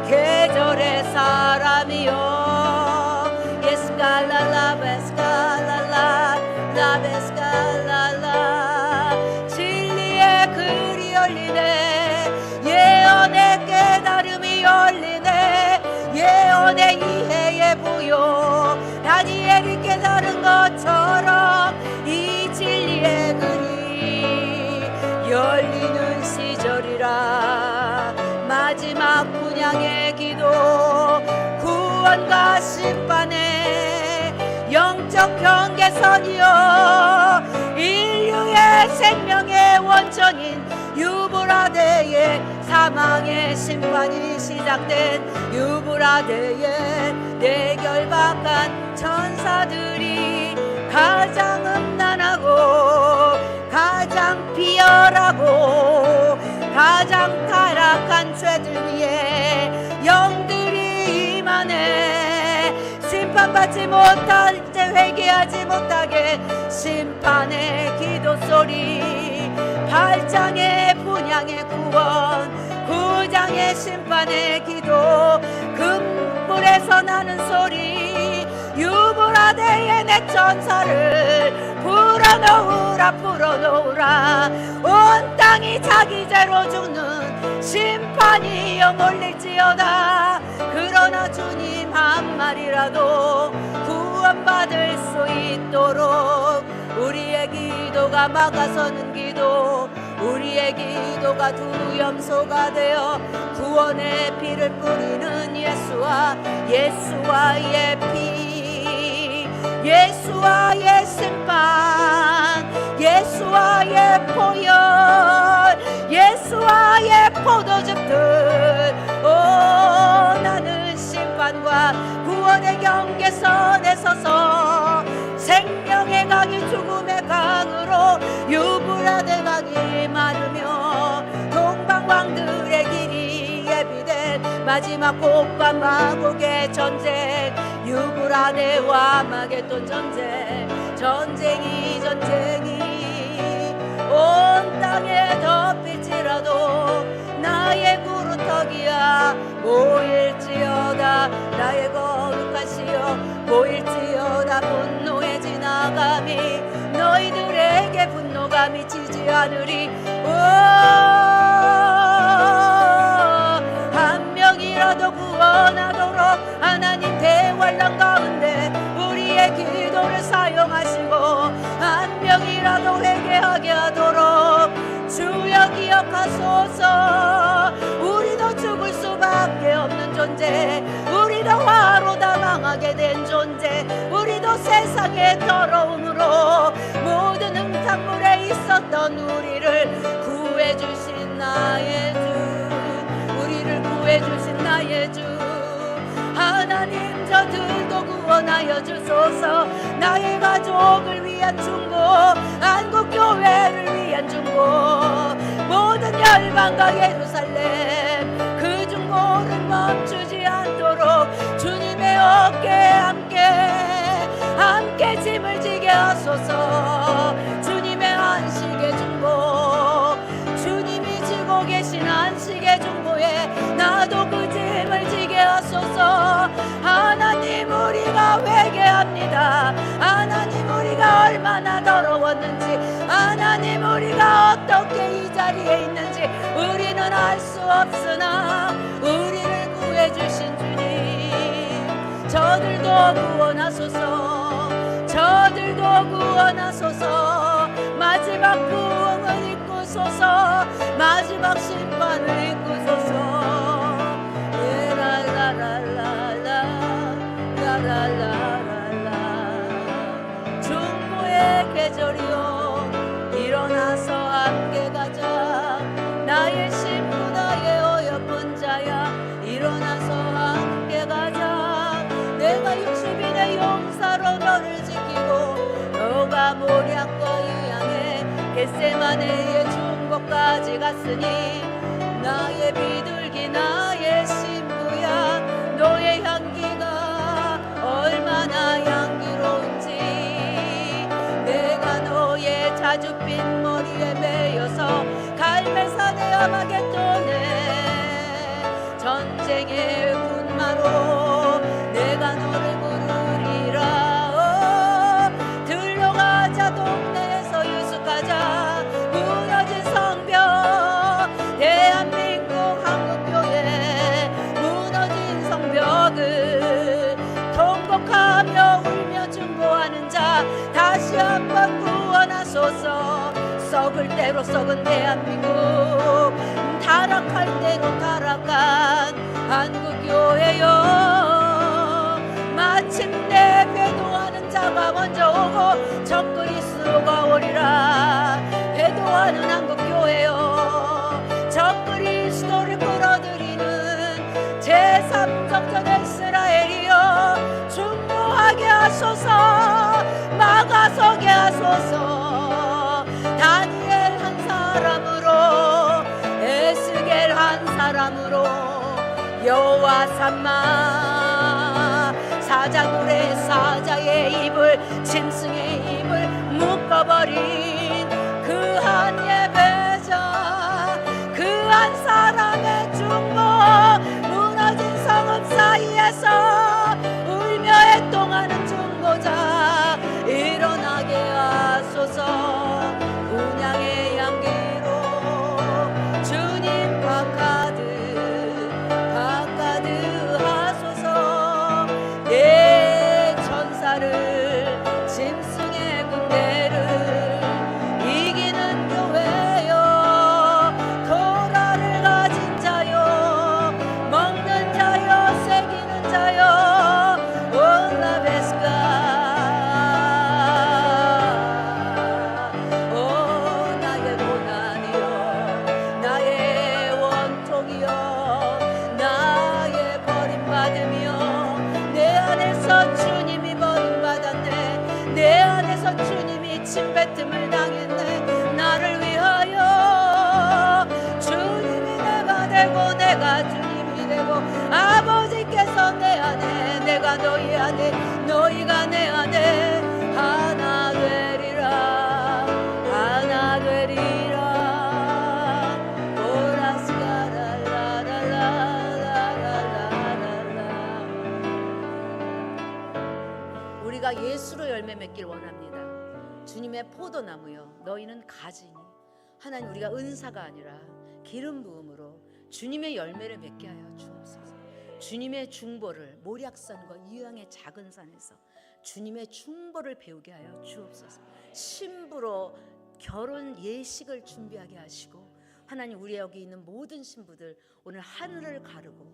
B: 계절의 사람이여. 예스칼랄라 베스칼랄라 라베스칼랄라. 진리의 글이 열리네, 예언의 깨달음이 열리네, 예언의 이해의 부요. 다니엘이 깨달은 것처럼 이 진리의 글이 열리는 시절이라. 마지막 분향의 기도, 구원과 심판의 영적 경계선이여, 인류의 생명의 원천인 유브라데의 사망의 심판이 시작된 유브라데의 대결박한 천사들이 가장 음란하고 가장 비열하고 가장 타락한 죄들 위에 영들이 임하네. 심판받지 못할 때 회개하지 못하게 심판의 기도 소리, 8장의 분향의 구원, 9장의 심판의 기도, 금불에서 나는 소리, 유브라데의 내 천사를 풀어놓으라, 풀어놓으라. 온 땅이 자기 죄로 죽는 심판이 영올릴지어다. 그러나 주님 한 말이라도 구원받을 수 있도록 우리의 기도가 막아서는 기도, 우리의 기도가 두염소가 되어 구원의 피를 뿌리는 예수와의 피, 예수와의 심판, 예수와의 포열, 예수와의 포도즙들. 오, 나는 심판과 구원의 경계선에 서서 생명의 강이 죽음의 강으로 유브라데 강이 마르며 동방왕들의 길이 예비된 마지막 곡과 마곡의 전쟁, 유브라데와 마겟돈 전쟁. 전쟁이 온 땅에 덮일지라도 나의 구루터기야 모일지어다. 나의 거룩한 시여 모일지어다. 분노의 지나감이 너희들에게 분노가 미치지 않으리. 한 명이라도 구원하도록 하나님 대환란 가운데 우리의 기도를 사용하시고, 한 명이라도 회개하게 하도록 주여 기억하소서. 우리도 죽을 수밖에 없는 존재, 우리도 화로다 망하게 된 존재, 우리도 세상의 더러움으로 모든 음탕물에 있었던 우리를 구해주신 나의 주, 우리를 구해주신 나의 주 하나님, 저들도 구원하여 주소서. 나의 가족을 위한 중보, 한국교회를 위한 중보, 모든 열방과 예루살렘 그 중보를 멈추지 않도록 주님의 어깨에 함께 얼마나 더러웠는지, 하나님 우리가 어떻게 이 자리에 있는지 우리는 알 수 없으나 우리를 구해주신 주님, 저들도 구원하소서, 저들도 구원하소서. 마지막 부흥을 이끄소서, 마지막 심판을 이끄소서. 라라라라라라라라. 중보의 계절이여 일어나서 함께 가자. 나의 신부 나의 어여쁜 자야 일어나서 함께 가자. 내가 60인의 용사로 너를 지키고 너가 모략과 유양에 겟세마네의 중보까지 갔으니 나의 비둘기 나의 신부야, 너의 향기가 얼마나 향기로운지. 내가 너의 자줏빛 머리에 매여서 갈멜산의 아마겟돈에 전쟁의 군마로 내가 너를 부르리라. 들러가자 동네에서 유숙하자. 무너진 성벽 대한민국 한국교회 무너진 성벽을 통곡하며 울며 중보하는 자 다시 한번 구원하소서. 썩을 대로 썩은 대한민국, 타락할 대로 타락한 한국교회여, 마침내 배도하는 자가 먼저 오고 적그리스도가 오리라. 배도하는 한국교회여, 적그리스도를 끌어들이는 제3정전 이스라엘이여, 중보하게 하소서, 막아서게 하소서. 다니엘 한 사람으로, 에스겔 한 사람으로, 여호와 삼마 사자굴의 사자의 입을, 짐승의 입을 묶어버린 그 한 예배자, 그 한 사람의 중보, 무너진 성읍 사이에서 울며 애통하는 중보자 일어나게 하소서. 운양의 향기로 주님 가까드 하소서. 내 천사를 짐승의 군대를 이기는 교회여, 토라를 가진 자여, 먹는 자여, 새기는 자여, 올라베스가 나의 고난이여, 나의 원통이여, 나의 버림받으며, 내 안에서 주님이 버림받았네, 내 안에서 주님이 침뱉음을 당했네. 나를 위하여 주님이 내가 되고 내가 주님이 되고, 아버지께서 내 안에 내가 너희 안에 너희가 내 안에 하나 되리라, 하나 되리라. 우리가 예수로 열매 맺길 원합니다. 주님의 포도나무여, 너희는 가지니. 하나님, 우리가 은사가 아니라 기름 부음으로 주님의 열매를 맺게 하여 주옵소서. 주님의 중보를 모략산과 이왕의 작은 산에서 주님의 중보를 배우게 하여 주옵소서. 신부로 결혼 예식을 준비하게 하시고, 하나님, 우리 여기 있는 모든 신부들 오늘 하늘을 가르고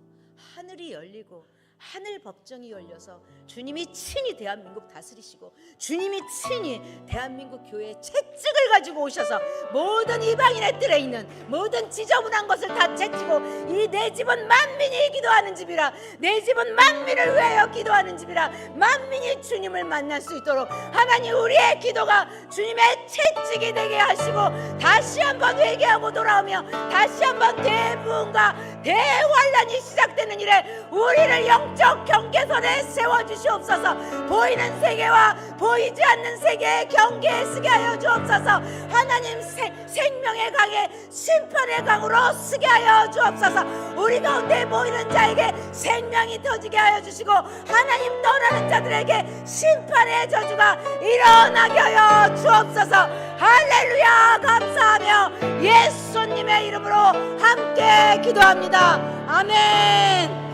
B: 하늘이 열리고 하늘 법정이 열려서 주님이 친히 대한민국 다스리시고, 주님이 친히 대한민국 교회의 채찍을 가지고 오셔서 모든 이방인의 뜰에 있는 모든 지저분한 것을 다 채찍고, 이 내 집은 만민이 기도하는 집이라, 내 집은 만민을 위하여 기도하는 집이라, 만민이 주님을 만날 수 있도록 하나님, 우리의 기도가 주님의 채찍이 되게 하시고, 다시 한번 회개하고 돌아오며 다시 한번 대부흥과 대환란이 시작되는 일에 우리를 영 영적 경계선에 세워주시옵소서. 보이는 세계와 보이지 않는 세계의 경계에 서게 하여 주옵소서. 하나님 생명의 강에 심판의 강으로 서게 하여 주옵소서. 우리 가운데 모이는 자에게 생명이 터지게 하여 주시고 하나님 떠나는 자들에게 심판의 저주가 일어나게 하여 주옵소서. 할렐루야. 감사하며 예수님의 이름으로 함께 기도합니다. 아멘.